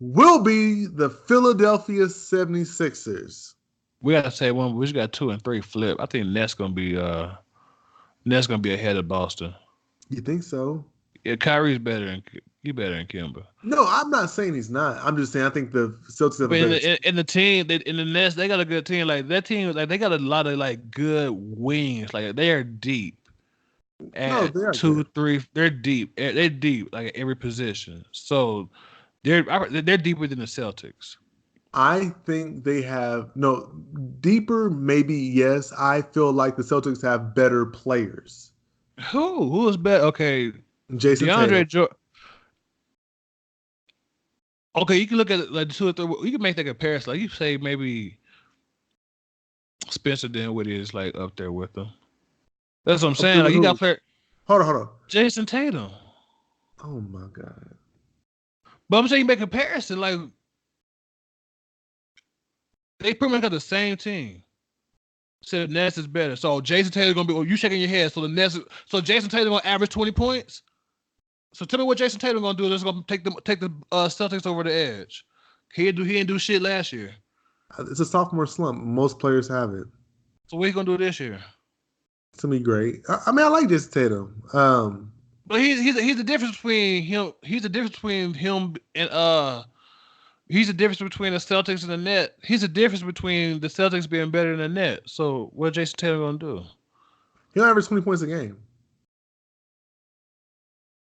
will be the Philadelphia 76ers. We got to say one. We just got 2 and 3 flip. I think Nets going to be ahead of Boston. You think so? Yeah, Kyrie's better than Kemba. No, I'm not saying he's not. I'm just saying I think the Celtics have a better in the team, in the Nets, they got a good team. Like that team, like they got a lot of like good wings. Like they are deep. And they are 2, good. 3, they're deep. They're deep, like at every position. So they're deeper than the Celtics. I think they have deeper. Maybe yes. I feel like the Celtics have better players. Who is better? Okay, Jayson Tatum. Okay, you can look at it like 2 or 3. You can make that comparison. Like you say, maybe Spencer Dinwiddie is like up there with them. That's what I'm saying. Like you got player. Hold on. Jayson Tatum. Oh my god. But I'm saying you make a comparison. Like they pretty much got the same team. So the Nets is better. So Jayson Tatum's gonna be. You shaking your head. So the Nets. So Jayson Tatum gonna average 20 points. So tell me what Jayson Tatum gonna do. That's gonna take the Celtics over the edge. He didn't do shit last year. It's a sophomore slump. Most players have it. So what he gonna do this year? It's gonna be great. I mean, I like Jayson Tatum. But he's the difference between him. He's the difference between him and He's the difference between the Celtics and the Nets. He's the difference between the Celtics being better than the Nets. So what Jayson Tatum gonna do? He'll average 20 points a game.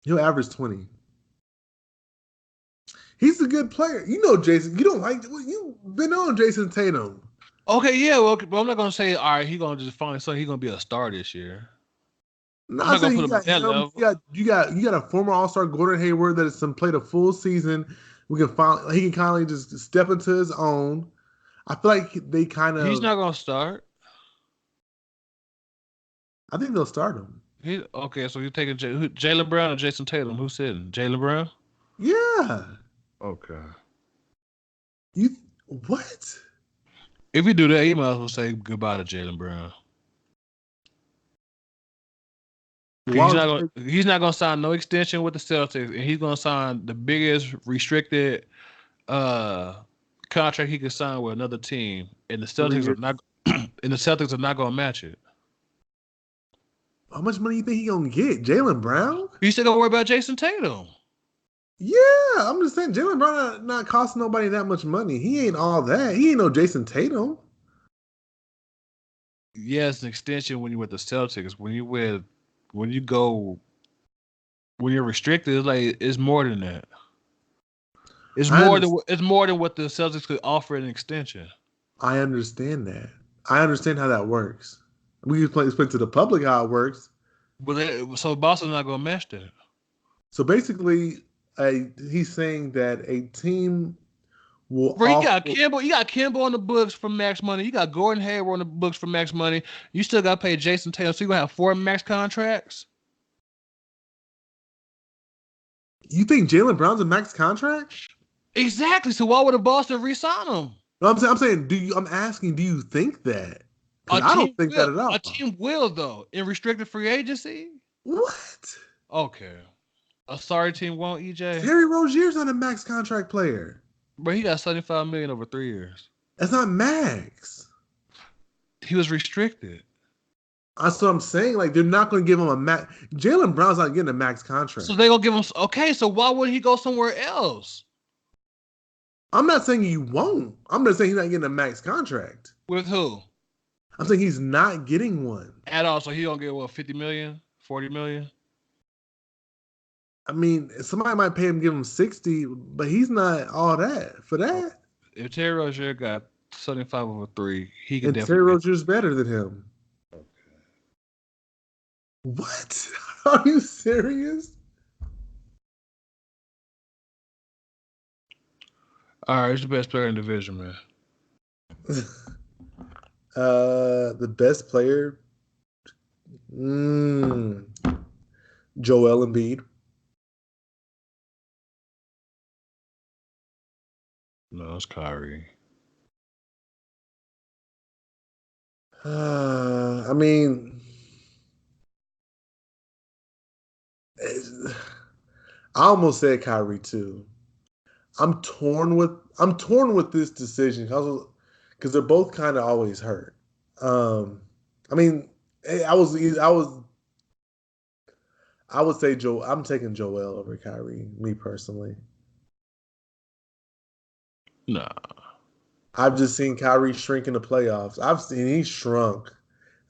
He'll average 20. He's a good player. You know, Jason. You don't like. Well, you've been on Jayson Tatum. Okay, yeah, well, but I'm not gonna say all right. He's gonna just finally say he's gonna be a star this year. No, I'm not gonna put him at that level. You got a former All-Star Gordon Hayward that has played a full season. He can kindly just step into his own. I feel like they kind of. He's not gonna start. I think they'll start him. Okay, so you're taking Jaylen Brown or Jayson Tatum? Who's sitting? Jaylen Brown? Yeah. Okay. What? If you do that, you might as well say goodbye to Jaylen Brown. He's not gonna sign no extension with the Celtics, and he's gonna sign the biggest restricted contract he could sign with another team, and the Celtics are not gonna match it. How much money you think he gonna get? Jaylen Brown? You still gonna worry about Jayson Tatum? Yeah, I'm just saying Jaylen Brown not costing nobody that much money. He ain't all that. He ain't no Jayson Tatum. Yeah, it's an extension when you're with the Celtics. When you're restricted, it's more than that. It's more than what the Celtics could offer in an extension. I understand that. I understand how that works. We can explain to the public how it works. But so Boston's not gonna match that. So basically, he's saying that a team will. Bro, you got Kimbo on the books for max money. You got Gordon Hayward on the books for max money. You still got to pay Jayson Tatum. So you gonna have 4 max contracts. You think Jaylen Brown's a max contract? Exactly. So why would the Boston re-sign him? No, I'm saying, I'm asking, do you think that? I don't think that at all. A team will, though, in restricted free agency. What? Okay. A sorry team won't, EJ. Terry Rozier's not a max contract player. But he got $75 million over 3 years. That's not max. He was restricted. That's what I'm saying. Like, they're not going to give him a max. Jaylen Brown's not getting a max contract. So they're going to give him. Okay, so why would he go somewhere else? I'm not saying he won't. I'm just saying he's not getting a max contract. With who? I'm saying he's not getting one. At all. So he don't get, what, 50 million? 40 million? I mean, somebody might pay him, give him 60, but he's not all that for that. If Terry Rozier got 75 over 3, he can definitely. Terry Rozier's better than him. Okay. What? Are you serious? All right, who's the best player in the division, man? The best player, Joel Embiid. No, it's Kyrie. I mean, I almost said Kyrie too. I'm torn with this decision because they're both kind of always hurt. I mean, I would say I'm taking Joel over Kyrie, me personally. Nah. I've just seen Kyrie shrink in the playoffs. I've seen he shrunk.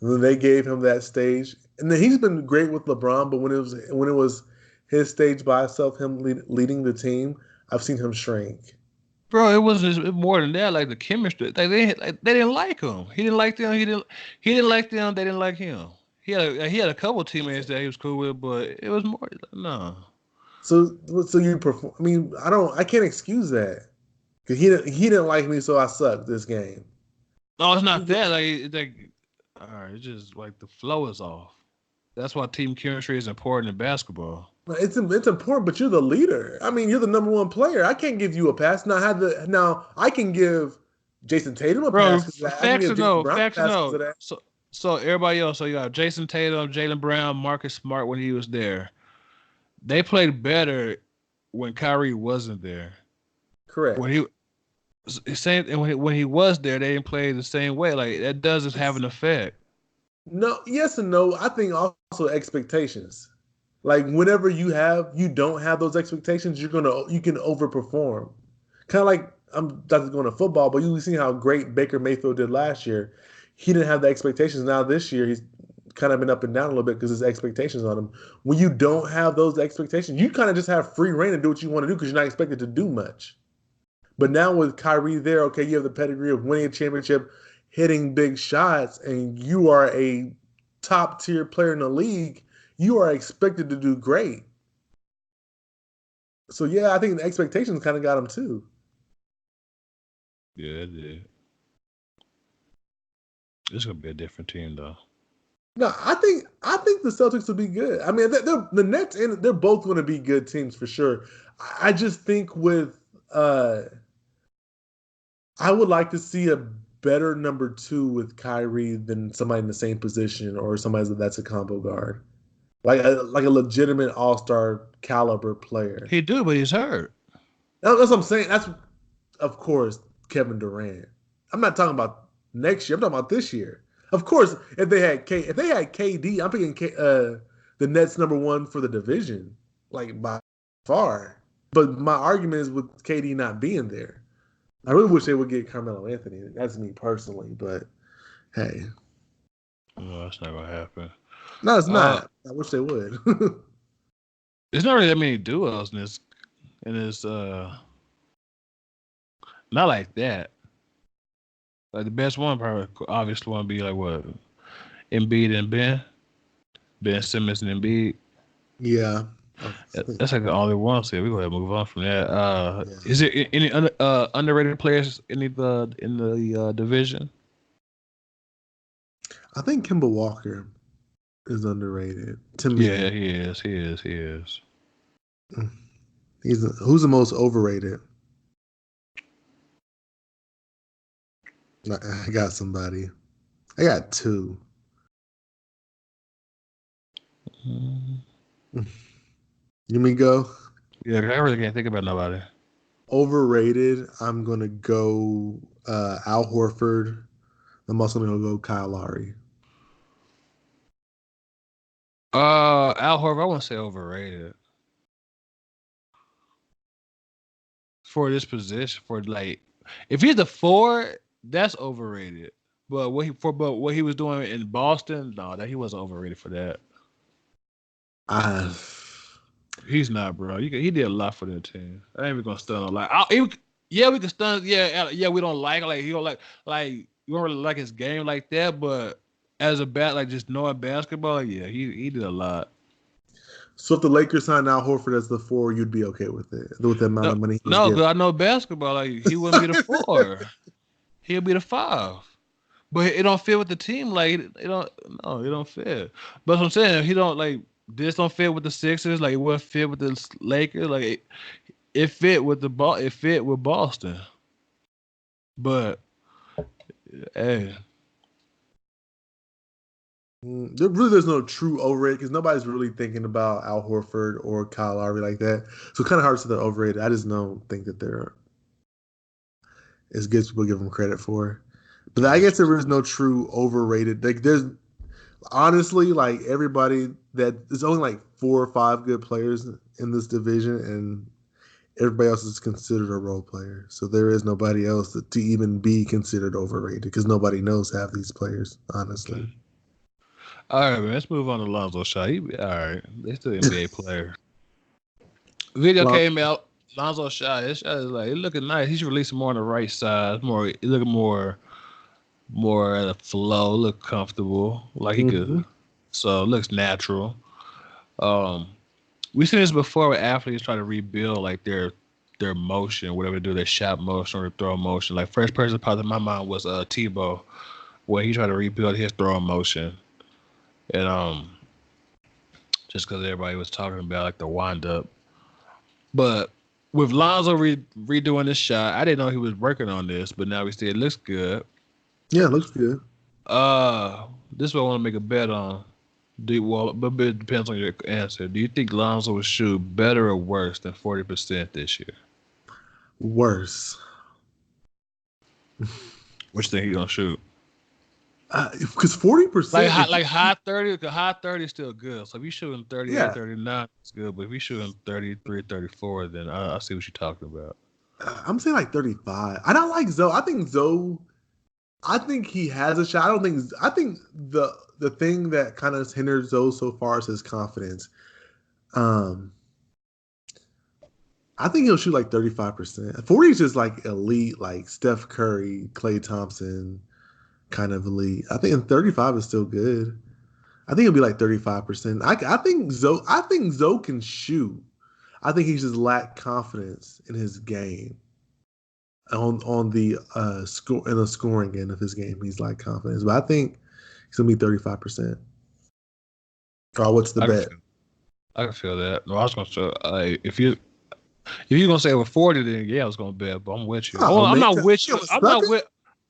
And then they gave him that stage. And then he's been great with LeBron, but when it was his stage by himself, him leading the team, I've seen him shrink. Bro, it was more than that. Like the chemistry, they didn't like him. He didn't like them. He didn't like them. They didn't like him. He had a couple teammates that he was cool with, but it was more no. So you perform. I mean, I can't excuse that because he didn't like me, so I sucked this game. No, it's not that. All right, it's just like the flow is off. That's why team chemistry is important in basketball. It's important, but you're the leader. I mean, you're the number one player. I can't give you a pass. Now I can give Jayson Tatum a pass. Facts or no? So everybody else. So you got Jayson Tatum, Jaylen Brown, Marcus Smart when he was there. They played better when Kyrie wasn't there. Correct. When he was there, they didn't play the same way. Like that doesn't have an effect. No, yes and no. I think also expectations. Like whenever you don't have those expectations, you can overperform. Kind of like I'm not going to football, but you see how great Baker Mayfield did last year. He didn't have the expectations. Now this year he's kind of been up and down a little bit because his expectations on him. When you don't have those expectations, you kind of just have free reign to do what you want to do because you're not expected to do much. But now with Kyrie there, okay, you have the pedigree of winning a championship, hitting big shots, and you are a top tier player in the league. You are expected to do great. So yeah, I think the expectations kind of got him too. Yeah, it did. It's gonna be a different team though. No, I think the Celtics will be good. I mean, the Nets and they're both going to be good teams for sure. I just think with I would like to see a better number two with Kyrie than somebody in the same position or somebody that's a combo guard, like a legitimate All Star caliber player. He do, but he's hurt. That's what I'm saying. That's of course Kevin Durant. I'm not talking about next year. I'm talking about this year. Of course, if they had KD, I'm picking the Nets number one for the division, like by far. But my argument is with KD not being there. I really wish they would get Carmelo Anthony. That's me personally, but hey. No, that's not gonna happen. No, it's not. I wish they would. There's not really that many duos in this not like that. Like the best one probably obviously want to be like what? Embiid and Ben Simmons and Embiid. Yeah. That's like the only one. So we go ahead and move on from that. Is there any underrated players in the division? I think Kemba Walker is underrated to me. Yeah, he is. Who's the most overrated? I got somebody. I got two. You mean go? Yeah, I really can't think about nobody. Overrated. I'm gonna go Al Horford. I'm also gonna go Kyle Lowry. Al Horford, I wouldn't say overrated. For this position, for like, if he's the 4, that's overrated. But what he was doing in Boston, no, that he wasn't overrated for that. He's not, bro. He did a lot for that team. I ain't even gonna stun on like. Yeah, we can stun. Yeah, we don't like he don't like you don't really like his game like that. But as a like just knowing basketball, yeah, he did a lot. So if the Lakers signed Al Horford as the 4, you'd be okay with it with the amount of money. No, because I know basketball. Like he wouldn't be the 4. He'll be the 5. But it don't fit with the team. Like it don't fit. But what I'm saying, he don't like this don't fit with the Sixers. Like it wouldn't fit with the Lakers. Like it fit with it fit with Boston. But hey. There's no true overrated because nobody's really thinking about Al Horford or Kyle Lowry like that. So kind of hard to say they're overrated. I just don't think that they're as good as people give them credit for. But I guess there is no true overrated. Like there's honestly like everybody there's only like 4 or 5 good players in this division, and everybody else is considered a role player. So there is nobody else to even be considered overrated because nobody knows half these players, honestly. Okay. All right, man. Let's move on to Lonzo Shaq. All right, they're still NBA player. Video came out. Lonzo Shaq. His shot is like it's looking nice. He's releasing more on the right side. It looking more at a flow. Look comfortable. Like he could. So it looks natural. We've seen this before where athletes try to rebuild like their motion, whatever they do, their shot motion or throw motion. Like first person that popped in my mind was Tebow, where he tried to rebuild his throwing motion. And just because everybody was talking about like the wind up, but with Lonzo redoing this shot, I didn't know he was working on this, but now we see it looks good. Yeah, it looks good. This is what I want to make a bet on. But it depends on your answer. Do you think Lonzo will shoot better or worse than 40% this year? Worse. Which thing he gonna shoot? Because 40%. Like high 30, because high 30 is still good. So if you're shooting 38, Yeah. 39, it's good. But if you're shooting 33, 34, then I see what you're talking about. I'm saying like 35. I don't like Zoe. I think he has a shot. I think the thing that kind of hinders Zoe so far is his confidence. I think he'll shoot like 35%. 40 is just like elite, like Steph Curry, Klay Thompson kind of elite. I think 35 is still good. I think it'll be like 35%. I think Zoe can shoot. I think he just lacked confidence in his game. On the scoring end of his game, he's lacked confidence. But I think he's gonna be 35%. Oh, what's the bet? I can feel that. No, I was gonna say if you're gonna say over 40, then yeah, I was gonna bet. But I'm with you. I'm not with you.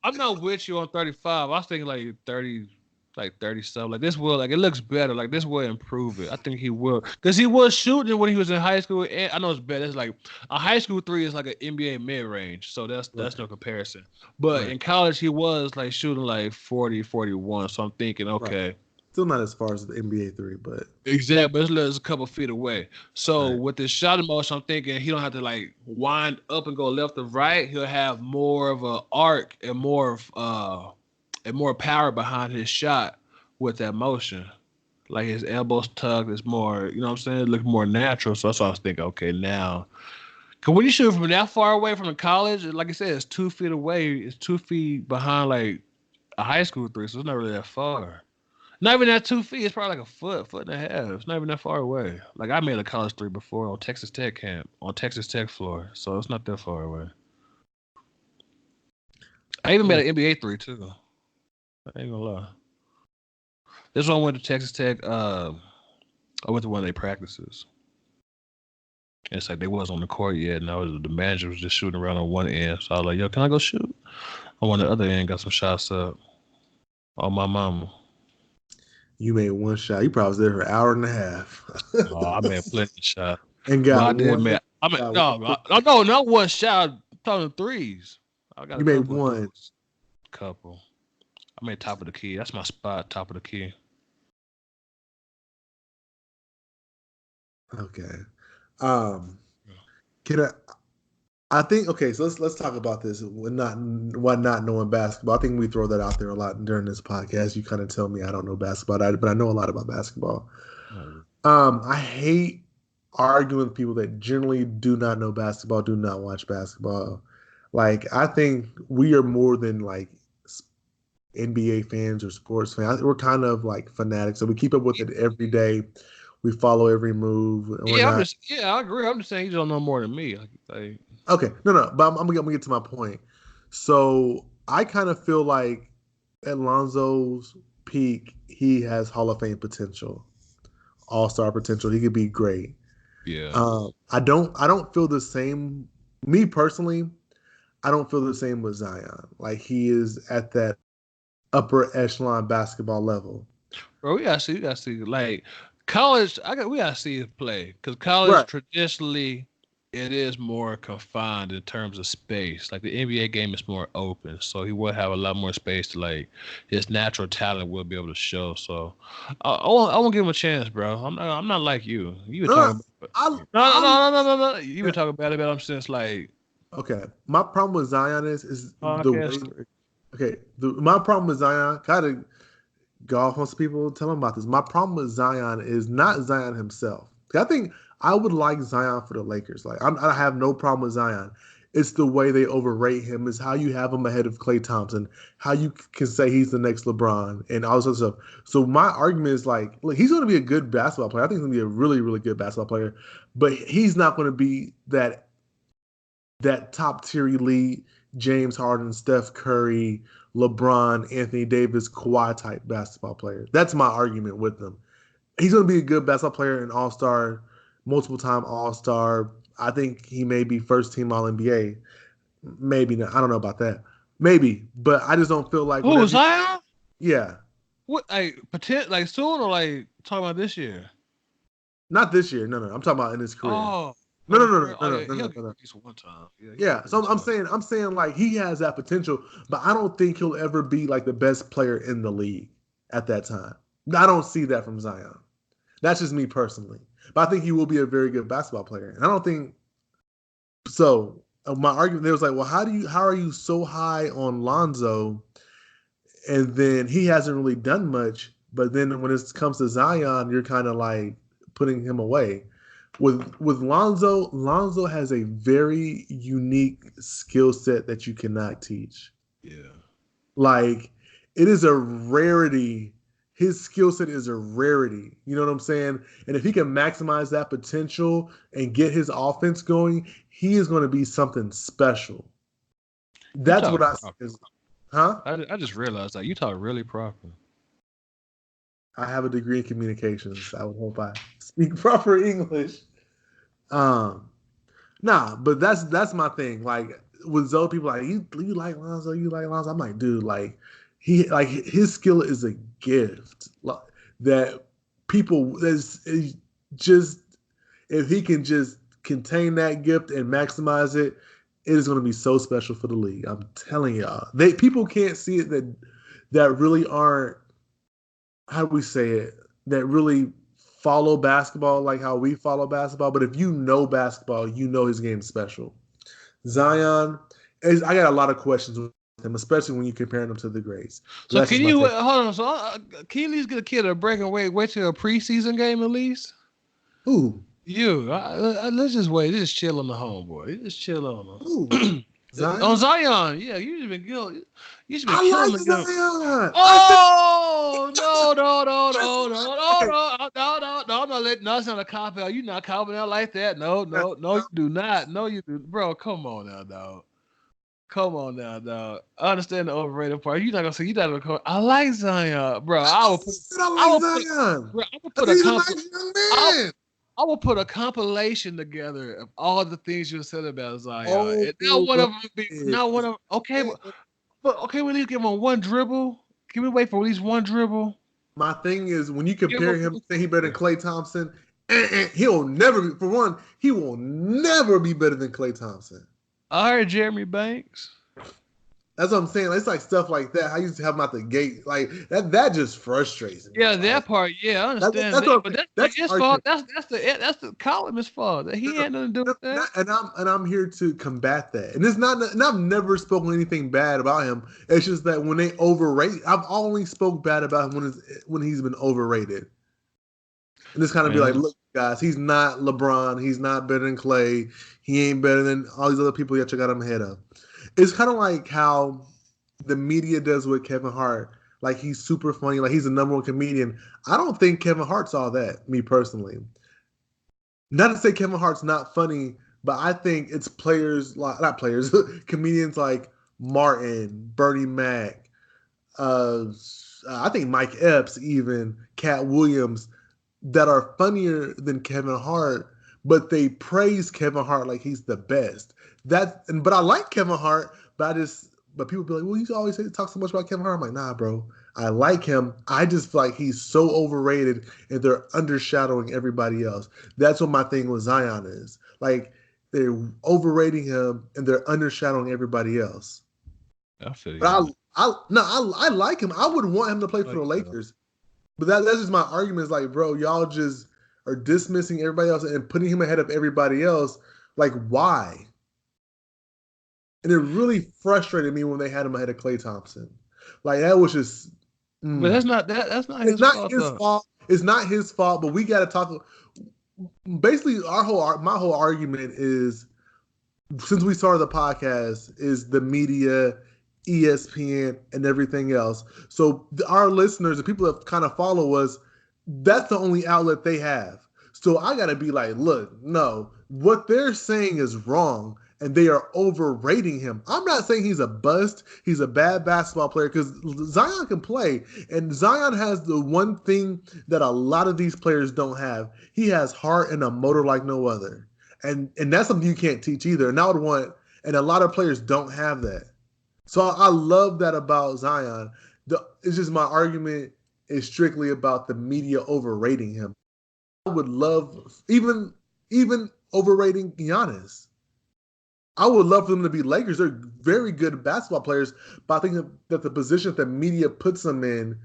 I'm not with you on 35. I was thinking like 30. Like 30 something. Like this will, like it looks better. Like this will improve it. I think he will, because he was shooting when he was in high school. And I know it's better. It's like a high school three is like an NBA mid range, so that's no comparison. But in college, he was like shooting like 40, 41. So I'm thinking, okay, still not as far as the NBA three, but exactly. But it's a couple feet away. So with this shot motion, I'm thinking he don't have to like wind up and go left or right. He'll have more of an arc and more power behind his shot with that motion. Like his elbows tucked, it's more, you know what I'm saying? It looks more natural. So that's why I was thinking, okay, now. Because when you shoot from that far away from the college, like I said, it's 2 feet away. It's 2 feet behind like a high school three. So it's not really that far. Not even that 2 feet. It's probably like a foot and a half. It's not even that far away. Like I made a college three before on Texas Tech camp, on Texas Tech floor. So it's not that far away. I even made an NBA three too. I ain't gonna lie. This one went to Texas Tech. I went to one of their practices. And it's like they wasn't on the court yet, and the manager was just shooting around on one end. So I was like, "Yo, can I go shoot?" On the other end, got some shots up. On my mama. You made one shot. You probably was there for an hour and a half. I made plenty of shots. And got one. No, not one shot. I'm talking threes. You made one. Couple. I made top of the key. That's my spot, top of the key. Okay. I think okay, so let's talk about this. Not knowing basketball. I think we throw that out there a lot during this podcast. You kind of tell me I don't know basketball, but I know a lot about basketball. I hate arguing with people that generally do not know basketball, do not watch basketball. Like I think we are more than like NBA fans or sports fans. We're kind of like fanatics, so we keep up with it every day. We follow every move. I agree. I'm just saying you don't know more than me. Okay, no, but I'm gonna get to my point. So I kind of feel like at Lonzo's peak, he has Hall of Fame potential, All-Star potential. He could be great. Yeah. I don't feel the same. Me personally, I don't feel the same with Zion. Like he is at that upper echelon basketball level. Bro, we gotta see. Like college, we gotta see it play because college traditionally it is more confined in terms of space. Like the NBA game is more open, so he will have a lot more space to like his natural talent will be able to show. So I won't give him a chance, bro. I'm not like you. You were talking. No. You been talking bad about him since like. Okay, my problem with Zion is the way. Okay, my problem with Zion, gotta go off on some people, tell them about this. My problem with Zion is not Zion himself. I think I would like Zion for the Lakers. Like I have no problem with Zion. It's the way they overrate him. It's how you have him ahead of Klay Thompson. How you can say he's the next LeBron and all this other stuff. So my argument is like, look, he's going to be a good basketball player. I think he's going to be a really, really good basketball player. But he's not going to be that top tier elite James Harden, Steph Curry, LeBron, Anthony Davis, Kawhi type basketball player. That's my argument with him. He's going to be a good basketball player, an all-star, multiple-time all-star. I think he may be first-team All-NBA. Maybe not. I don't know about that. Maybe, but I just don't feel like. Who, Zion? Yeah. What, soon or talking about this year? Not this year. No. I'm talking about in his career. Oh, No, on no, the no, court? no, Oh no, yeah, no, he'll no, get no, no. at least one time. Yeah, Yeah, so I'm saying like he has that potential, but I don't think he'll ever be like the best player in the league at that time. I don't see that from Zion. That's just me personally. But I think he will be a very good basketball player. And I don't think so. My argument there was like, well, how are you so high on Lonzo and then he hasn't really done much, but then when it comes to Zion, you're kind of like putting him away. With Lonzo, Lonzo has a very unique skill set that you cannot teach. Yeah. Like it is a rarity. His skill set is a rarity. You know what I'm saying? And if he can maximize that potential and get his offense going, he is going to be something special. That's what I see. Huh? I just realized that you talk really proper. I have a degree in communications. I would hope I speak proper English. Nah, but that's my thing. Like with Zoe, people like you like Lonzo, you like Lonzo. I'm like, dude, like his skill is a gift that people is just if he can just contain that gift and maximize it, it is going to be so special for the league. I'm telling y'all, people can't see it that really aren't how do we say it that really follow basketball like how we follow basketball. But if you know basketball, you know his game's special. Zion, I got a lot of questions with him, especially when you compare him to the greats. So can you hold on? So can you at least get a kid a break and wait till a preseason game at least? Who? You. Let's just wait. Just chill on the homeboy. Just chill on him. Who? Zion? On Zion, yeah, you should been killing. You should be I killing like the Zion. Oh no! It's not a cop out. You not copping out like that. No, you do not. No, you do, bro. Come on now, dog. Come on now, dog. I understand the overrated part. You're not gonna say you not gonna call. I like Zion, bro. I will put Zion. Bro, He's a nice young man. I will put a compilation together of all the things you said about Zion. Oh, and not one of them be not one of okay, but okay, we at least give him one dribble. Can we wait for at least one dribble? My thing is when you compare him, say he better than Klay Thompson, he'll never be for one, he will never be better than Klay Thompson. I heard Jeremy Banks. That's what I'm saying. It's like stuff like that. I used to have him out the gate. Like that just frustrates me. Yeah, that part. Yeah, I understand that. That's his fault. That's the columnist's fault. He had nothing to do with that. And I'm here to combat that. And it's not. And I've never spoken anything bad about him. It's just that when they overrate, I've only spoke bad about him when he's been overrated. And it's kind of be like, look, guys, he's not LeBron. He's not better than Klay. He ain't better than all these other people that you got him ahead of. It's kind of like how the media does with Kevin Hart. Like, he's super funny. Like, he's the number one comedian. I don't think Kevin Hart's all that, me personally. Not to say Kevin Hart's not funny, but I think it's comedians like Martin, Bernie Mac, I think Mike Epps even, Cat Williams, that are funnier than Kevin Hart, but they praise Kevin Hart like he's the best. But I like Kevin Hart, but people be like, well, you always talk so much about Kevin Hart. I'm like, nah, bro. I like him. I just feel like he's so overrated and they're undershadowing everybody else. That's what my thing with Zion is. Like, they're overrating him and they're undershadowing everybody else. I feel you. But I like him. I would want him to play for the Lakers. But that's just my argument. Is like, bro, y'all just are dismissing everybody else and putting him ahead of everybody else. Like, why? And it really frustrated me when they had him ahead of Klay Thompson. Like, that was just. But that's not his fault. It's not his fault. But we got to talk. Basically, my whole argument is, since we started the podcast, is the media, ESPN, and everything else. So our listeners, the people that kind of follow us, that's the only outlet they have. So I got to be like, look, no, what they're saying is wrong, and they are overrating him. I'm not saying he's a bust. He's a bad basketball player, because Zion can play, and Zion has the one thing that a lot of these players don't have. He has heart and a motor like no other, and that's something you can't teach either. And a lot of players don't have that. So I love that about Zion. It's just my argument is strictly about the media overrating him. I would love, even overrating Giannis. I would love for them to be Lakers. They're very good basketball players, but I think that the position that the media puts them in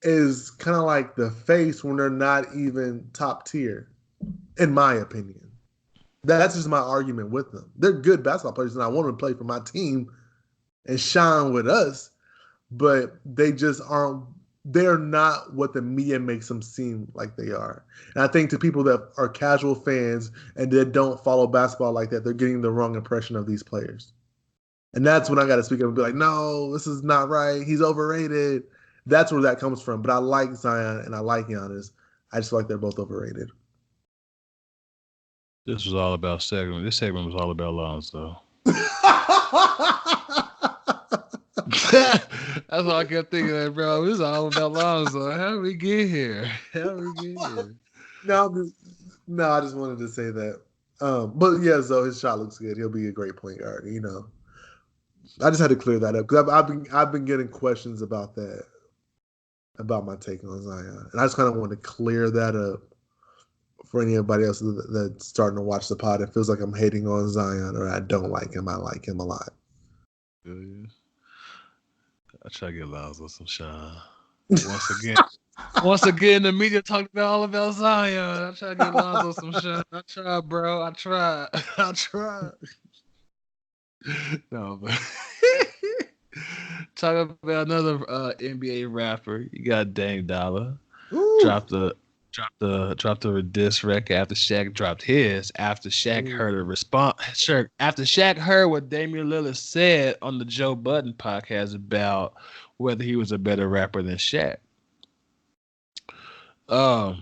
is kind of like the face when they're not even top tier, in my opinion. That's just my argument with them. They're good basketball players, and I want them to play for my team and shine with us, but they just aren't. They're not what the media makes them seem like they are. And I think to people that are casual fans and that don't follow basketball like that, they're getting the wrong impression of these players. And that's when I got to speak up and be like, no, this is not right. He's overrated. That's where that comes from. But I like Zion and I like Giannis. I just feel like they're both overrated. This was all about segment. This segment was all about Lonzo. That's all I kept thinking of, bro. This is all about Lonzo. How did we get here? No, I just wanted to say that. But yeah, so his shot looks good. He'll be a great point guard. You know, I just had to clear that up because I've been getting questions about that, about my take on Zion, and I just kind of want to clear that up for anybody else that's starting to watch the pod. It feels like I'm hating on Zion or I don't like him. I like him a lot. Yeah. I try to get Lonzo some shine. Once again, the media talked all about Zion. I try to get Lonzo some shine. I tried, bro. I tried. No, but talk about another NBA rapper. You got Dame Dollar. Dropped a diss record after Shaq dropped his. After Shaq heard a response. Sure. After Shaq heard what Damian Lillard said on the Joe Budden podcast about whether he was a better rapper than Shaq. Shaq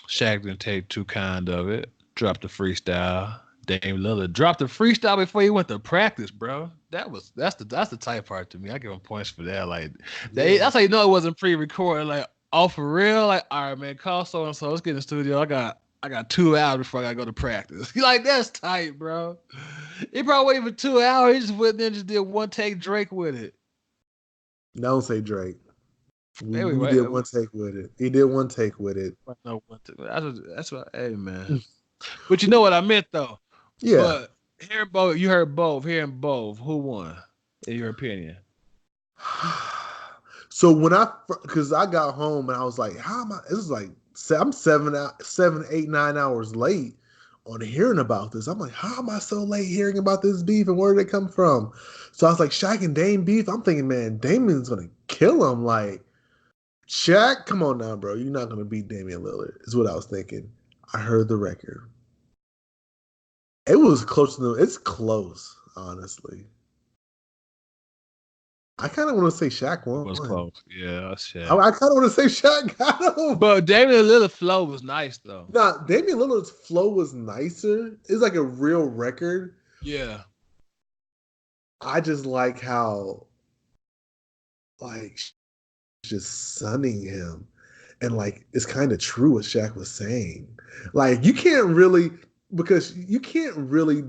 didn't take too kind of it. Dropped a freestyle. Dame Lillard dropped a freestyle before he went to practice, bro. That's the tight part to me. I give him points for that. Like that's how you know it wasn't pre-recorded. Like, oh, for real? Like, all right, man, call so and so. Let's get in the studio. I got 2 hours before I gotta go to practice. Like, that's tight, bro. He probably waited for 2 hours. He just went there and just did one take Drake with it. Don't say Drake. He did one take with it. That's what. Hey, man. But you know what I meant, though. Yeah. But you heard both. Hearing both. Who won, in your opinion? So because I got home and I was like, how am I? This is like I'm 7, 8, 9 hours late on hearing about this. I'm like, how am I so late hearing about this beef and where did it come from? So I was like, Shaq and Dame beef. I'm thinking, man, Damian's gonna kill him. Like, Shaq, come on now, bro. You're not gonna beat Damian Lillard. Is what I was thinking. I heard the record. It was close to it's close, honestly. I kind of want to say Shaq won. It was close. Yeah, Shaq. I kind of want to say Shaq got him. But Damian Lillard's flow was nice, though. Nah, Damian Lillard's flow was nicer. It's like a real record. Yeah. I just like how, like, just sunning him. And, like, it's kind of true what Shaq was saying. Like, you can't really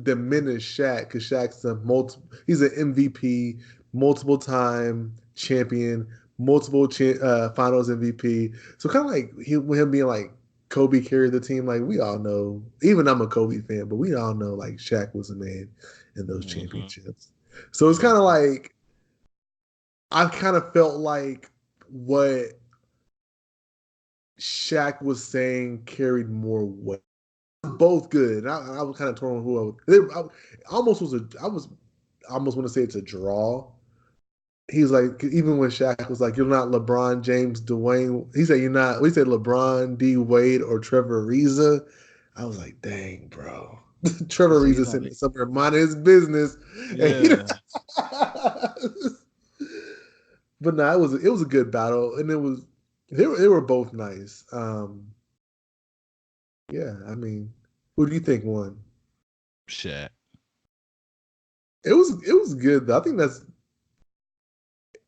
diminish Shaq because Shaq's he's an MVP, multiple time champion, multiple finals MVP. So kind of like him being like Kobe carried the team. Like, we all know, even I'm a Kobe fan, but we all know like Shaq was a man in those championships. So it's kind of like I kind of felt like what Shaq was saying carried more weight. Both good. I was kind of torn on who I almost want to say it's a draw. He's like, even when Shaq was like, you're not LeBron James, Dwayne. He said, you're not. We said LeBron, D Wade, or Trevor Ariza. I was like, dang, bro. Trevor Ariza sitting somewhere minding his business. Yeah. But no, it was a good battle, and they were both nice. Yeah, I mean, who do you think won? Shaq. It was good though. I think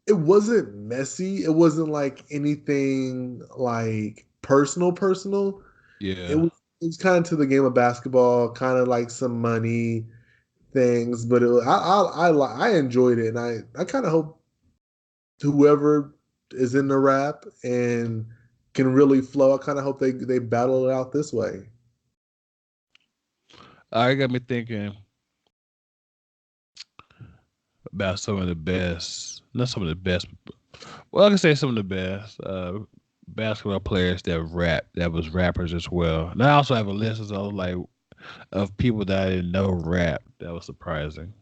it wasn't messy. It wasn't like anything like personal. Yeah. It was kind of to the game of basketball, kind of like some money things, but I enjoyed it, and I kind of hope whoever is in the rap and can really flow, I kind of hope they battle it out this way. It got me thinking about some of the best, not some of the best. Well, I can say some of the best basketball players that was rappers as well. And I also have a list of people that I didn't know rap. That was surprising.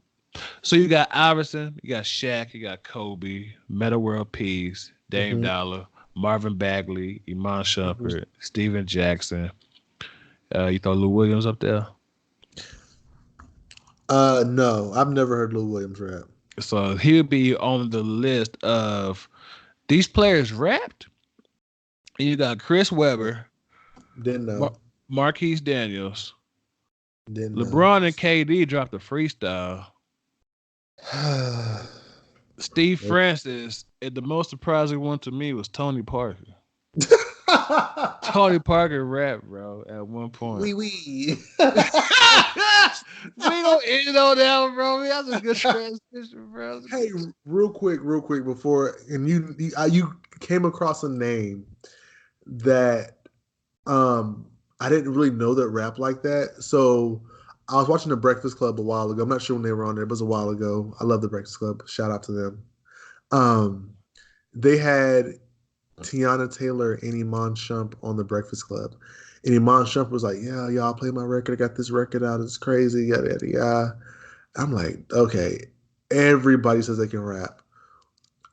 So you got Iverson, you got Shaq, you got Kobe, Meta World Peace, Dame Mhm. Dollar, Marvin Bagley, Iman Mhm. Shumpert, Steven Jackson. You throw Lou Williams up there? No, I've never heard Lou Williams rap. So he'll be on the list of these players rapped. And you got Chris Webber, Didn't know. Marquise Daniels, Didn't know. LeBron and KD dropped a freestyle. Steve Francis, and the most surprising one to me was Tony Parker. Tony Parker rap, bro, at one point. Wee. We gonna end on that, bro. That's a good transition, bro. Hey, real quick, before and you came across a name that I didn't really know that rap like that. So I was watching The Breakfast Club a while ago. I'm not sure when they were on there. It was a while ago. I love The Breakfast Club. Shout out to them. They had Tiana Taylor and Iman Shump on The Breakfast Club. And Iman Shump was like, yeah, y'all play my record. I got this record out. It's crazy. Yada, yada, yada. I'm like, okay. Everybody says they can rap.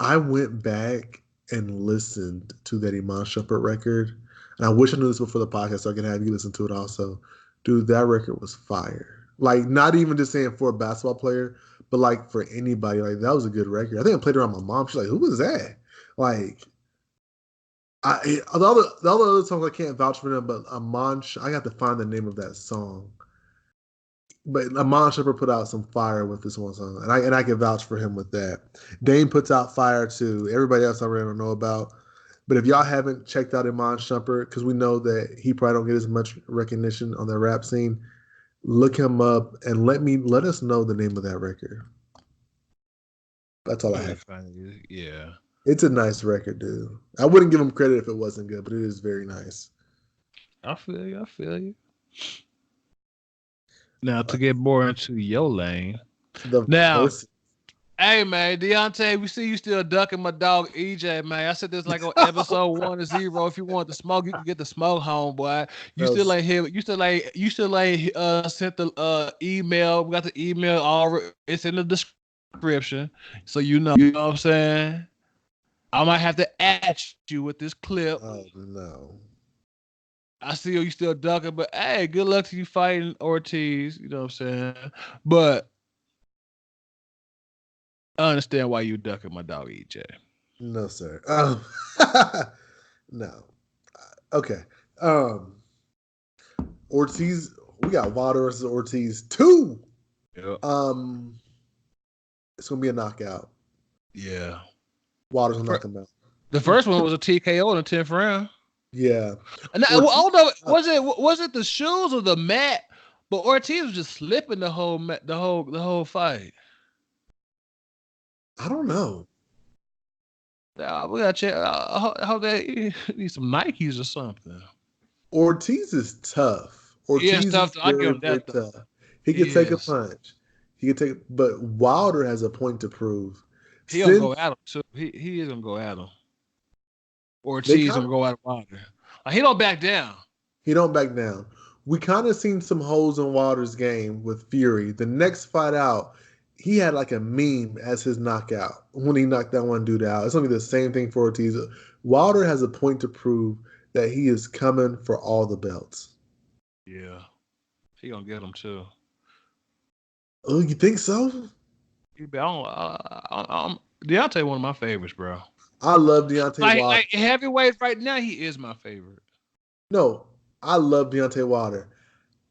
I went back and listened to that Iman Shumpert record. And I wish I knew this before the podcast so I could have you listen to it also. Dude, that record was fire. Like, not even just saying for a basketball player, but like for anybody. Like, that was a good record. I think I played it around my mom. She's like, who was that? Like, the other songs I can't vouch for them, but I got to find the name of that song. But Amon Shepard put out some fire with this one song, and I can vouch for him with that. Dame puts out fire too. Everybody else I really don't know about. But if y'all haven't checked out Iman Shumpert, because we know that he probably don't get as much recognition on the rap scene, look him up and let us know the name of that record. That's all I have. Yeah. It's a nice record, dude. I wouldn't give him credit if it wasn't good, but it is very nice. I feel you. Now to get more into your lane. Hey man, Deontay, we see you still ducking my dog EJ, man. I said this like on episode 1 to 0. If you want the smoke, you can get the smoke, homeboy. You still ain't here. You still ain't sent the email. We got the email already. It's in the description, so you know what I'm saying. I might have to add you with this clip. Oh no. I see you still ducking, but hey, good luck to you fighting Ortiz. You know what I'm saying? But I understand why you ducking my dog EJ. No, sir. No. Okay. Ortiz, we got Wilder versus Ortiz 2. Yep. It's gonna be a knockout. Yeah. Wilder's gonna knock him out. The first one was a TKO in the 10th round. Yeah. And although was it the shoes or the mat? But Ortiz was just slipping the whole fight. I don't know. We gotta check. I hope they need some Nikes or something. Ortiz is tough. Ortiz is tough. I give him very that tough. He can take a punch. But Wilder has a point to prove. He'll go at him too. He is gonna go at him. Ortiz gonna go at Wilder. He don't back down. He don't back down. We kind of seen some holes in Wilder's game with Fury. The next fight out, he had like a meme as his knockout when he knocked that one dude out. It's gonna be the same thing for Ortiz. Wilder has a point to prove that he is coming for all the belts. Yeah, he gonna get them too. Oh, you think so? Deontay one of my favorites, bro. I love Deontay Wilder. Like heavyweight right now, he is my favorite. No, I love Deontay Wilder.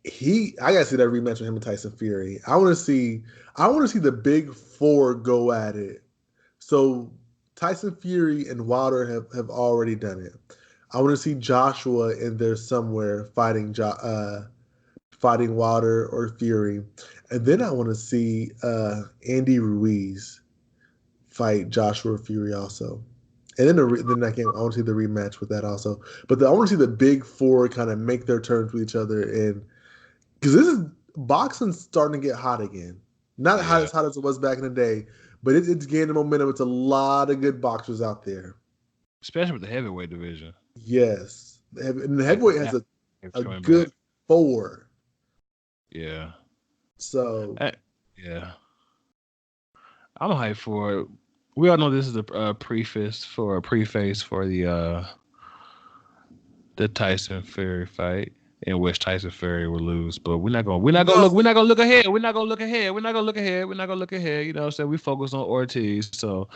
I gotta see that rematch with him and Tyson Fury. I want to see the big four go at it. So Tyson Fury and Wilder have already done it. I want to see Joshua in there somewhere fighting Wilder or Fury, and then I want to see Andy Ruiz fight Joshua Fury also. And then I want to see the rematch with that also. But I want to see the big four kind of make their turns with each other, and because boxing's starting to get hot again. Not as hot as it was back in the day, but it's gaining momentum. It's a lot of good boxers out there, especially with the heavyweight division. Yes, and the heavyweight has a good back. 4. Yeah. So. Yeah. I'm hyped for it. We all know this is a preface for the Tyson Fury fight, in which Tyson Fury will lose. But we're not gonna look ahead. You know what I'm saying? We focus on Ortiz. So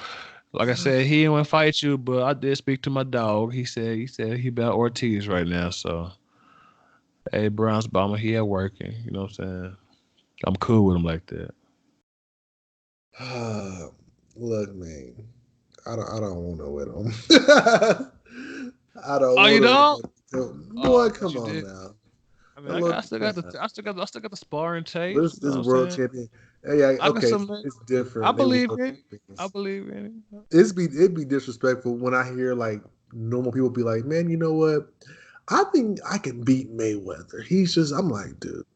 like I said, he didn't want to fight you, but I did speak to my dog. He said he about Ortiz right now. So hey, Browns Bomber, he at working. You know what I'm saying? I'm cool with him like that. Look, man, I don't want to with him. I don't. Oh, you don't? Boy, come on now. I mean, I still got the sparring tape. This world champion. Yeah, okay, it's different. I believe in it. It'd be disrespectful when I hear like normal people be like, man, you know what? I think I can beat Mayweather. I'm like, dude.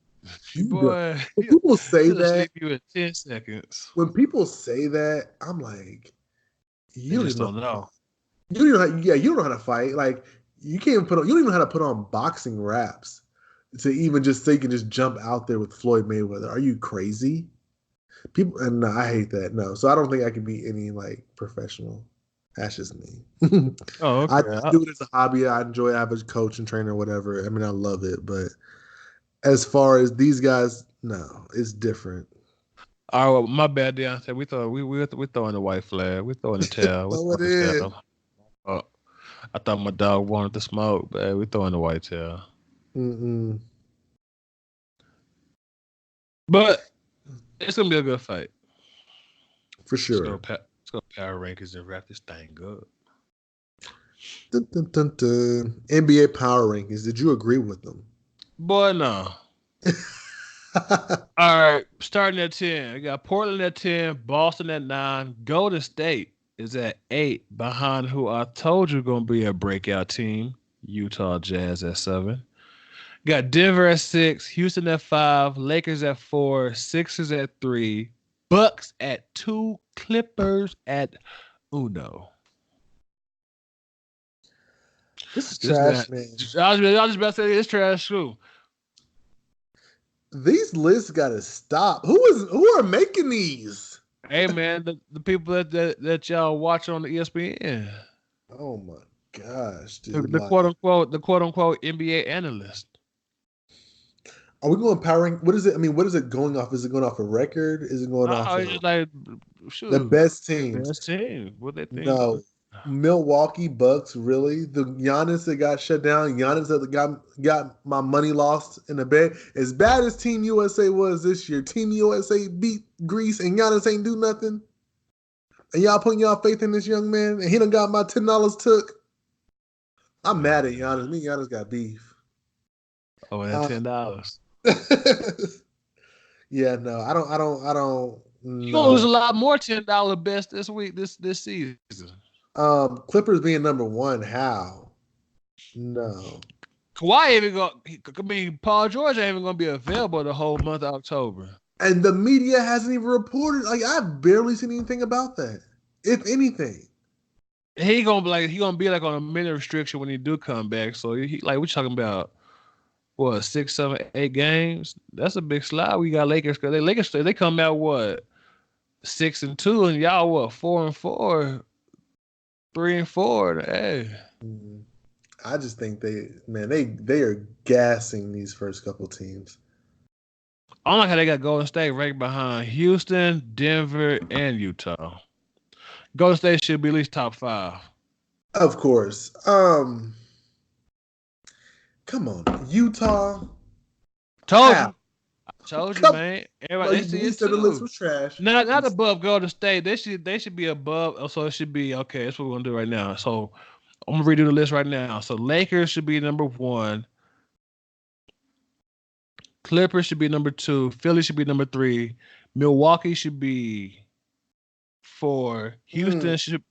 Boy, when people say that, sleep you in 10 seconds. When people say that, I'm like, you just don't know. You don't know how to fight. Like you don't even know how to put on boxing raps to even just say you can just jump out there with Floyd Mayweather. Are you crazy? No, I hate that. No, so I don't think I can be any like professional. That's just me. Oh, okay. I just do it as a hobby. I enjoy it. I have a coach and trainer, or whatever. I mean, I love it, but as far as these guys, no, it's different. All right, well, my bad, Deontay. We're throwing the white flag. We're throwing the tail. I thought my dog wanted to smoke, but we're throwing the white tail. But it's gonna be a good fight for sure. Let's go power rankings and wrap this thing up. Dun, dun, dun, dun. NBA power rankings. Did you agree with them? Boy, no. All right, starting at 10. I got Portland at 10, Boston at 9, Golden State is at 8, behind who I told you going to be a breakout team, Utah Jazz at 7. Got Denver at 6, Houston at 5, Lakers at 4, Sixers at 3, Bucks at 2, Clippers at 1. This is trash, man. I was just about to say it's trash too. These lists gotta stop. Who are making these? Hey man, the people that y'all watch on the ESPN. Oh my gosh, dude. The quote unquote NBA analyst. Are we going powering? What is it? I mean, what is it going off? Is it going off a record? Is it going off like the best teams? Best team. What they think? No. Milwaukee Bucks, really? The Giannis that got shut down, Giannis that got my money lost in the bed. As bad as Team USA was this year, Team USA beat Greece and Giannis ain't do nothing. And y'all putting y'all faith in this young man, and he done got my $10 took. I'm mad at Giannis. Me and Giannis got beef. Oh, and $10. Yeah, no, I don't. You gonna lose a lot more $10 bets this week, this season. Clippers being number 1, how? No. Kawhi even Paul George ain't even gonna be available the whole month of October. And the media hasn't even reported. Like I've barely seen anything about that, if anything. He gonna be like on a minute restriction when he do come back. So we're talking about what 6, 7, 8 games. That's a big slide. We got Lakers because they come out 6-2 and y'all 4-4. 3-4. Hey. I just think they are gassing these first couple teams. I don't like how they got Golden State right behind Houston, Denver, and Utah. Golden State should be at least top 5. Of course. Come on, Utah. Told you, man. Everybody said the list was trash. Not above Golden State. They should be above. So it should be okay. That's what we're gonna do right now. So I'm gonna redo the list right now. So Lakers should be number 1. Clippers should be number 2. Philly should be number 3. Milwaukee should be 4. Houston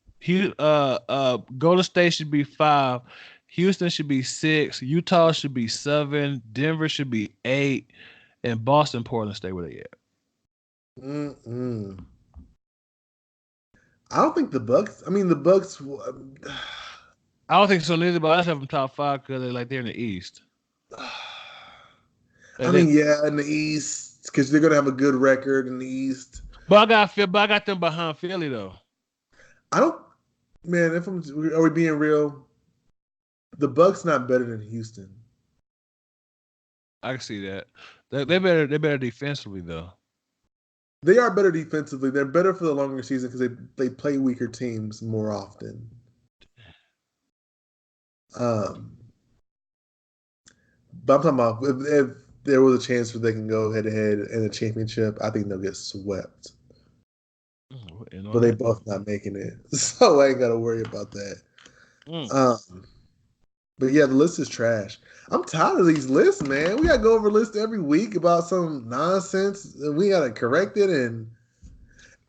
Golden State should be 5. Houston should be 6. Utah should be 7. Denver should be 8. And Boston, Portland stay where they at. I don't think the Bucks. I mean, the Bucks. I don't think so neither, but I just have them top 5 because they're in the East. I mean, yeah, in the East, because they're gonna have a good record in the East. But I got them behind Philly though. I don't, man. Are we being real? The Bucks not better than Houston. I can see that. They're better defensively though. They are better defensively. They're better for the longer season because they play weaker teams more often. But I'm talking about if there was a chance where they can go head to head in a championship, I think they'll get swept. But they both not making it, so I ain't got to worry about that. But yeah, the list is trash. I'm tired of these lists, man. We got to go over lists every week about some nonsense, and we got to correct it. And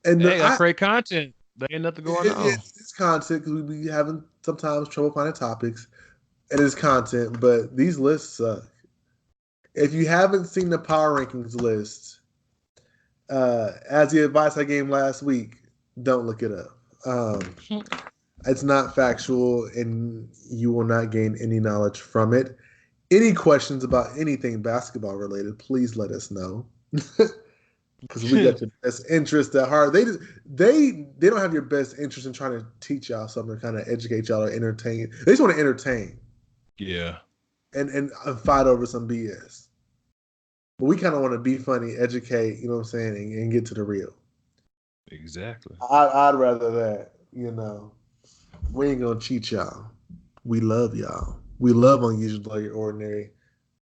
that's great content. There ain't nothing going on. It's content because we be having sometimes trouble finding topics. It is content, but these lists suck. If you haven't seen the power rankings list, as the advice I gave last week, don't look it up. It's not factual, and you will not gain any knowledge from it. Any questions about anything basketball related, please let us know. Because we got your best interest at heart. They don't have your best interest in trying to teach y'all something, kind of educate y'all or entertain. They just want to entertain. Yeah. And fight over some BS. But we kind of want to be funny, educate, you know what I'm saying, and get to the real. Exactly. I'd rather that, you know. We ain't gonna cheat y'all. We love y'all. We love Unusually Ordinary.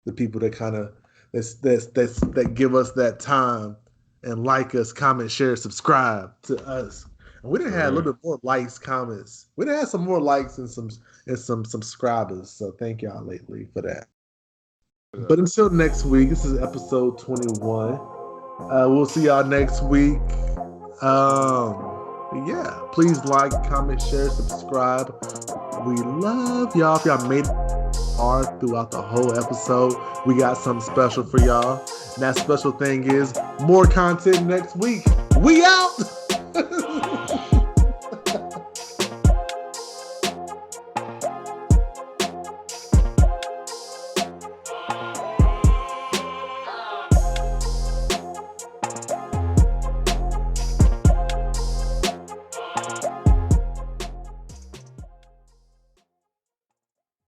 The people that kind of that give us that time and like us, comment, share, subscribe to us. And we done had a little bit more likes, comments. We done had some more likes and some subscribers. So thank y'all lately for that. But until next week, this is episode 21. We'll see y'all next week. Yeah, please like, comment, share, subscribe. We love y'all. If y'all made it far throughout the whole episode, we got something special for y'all. And that special thing is more content next week. We out!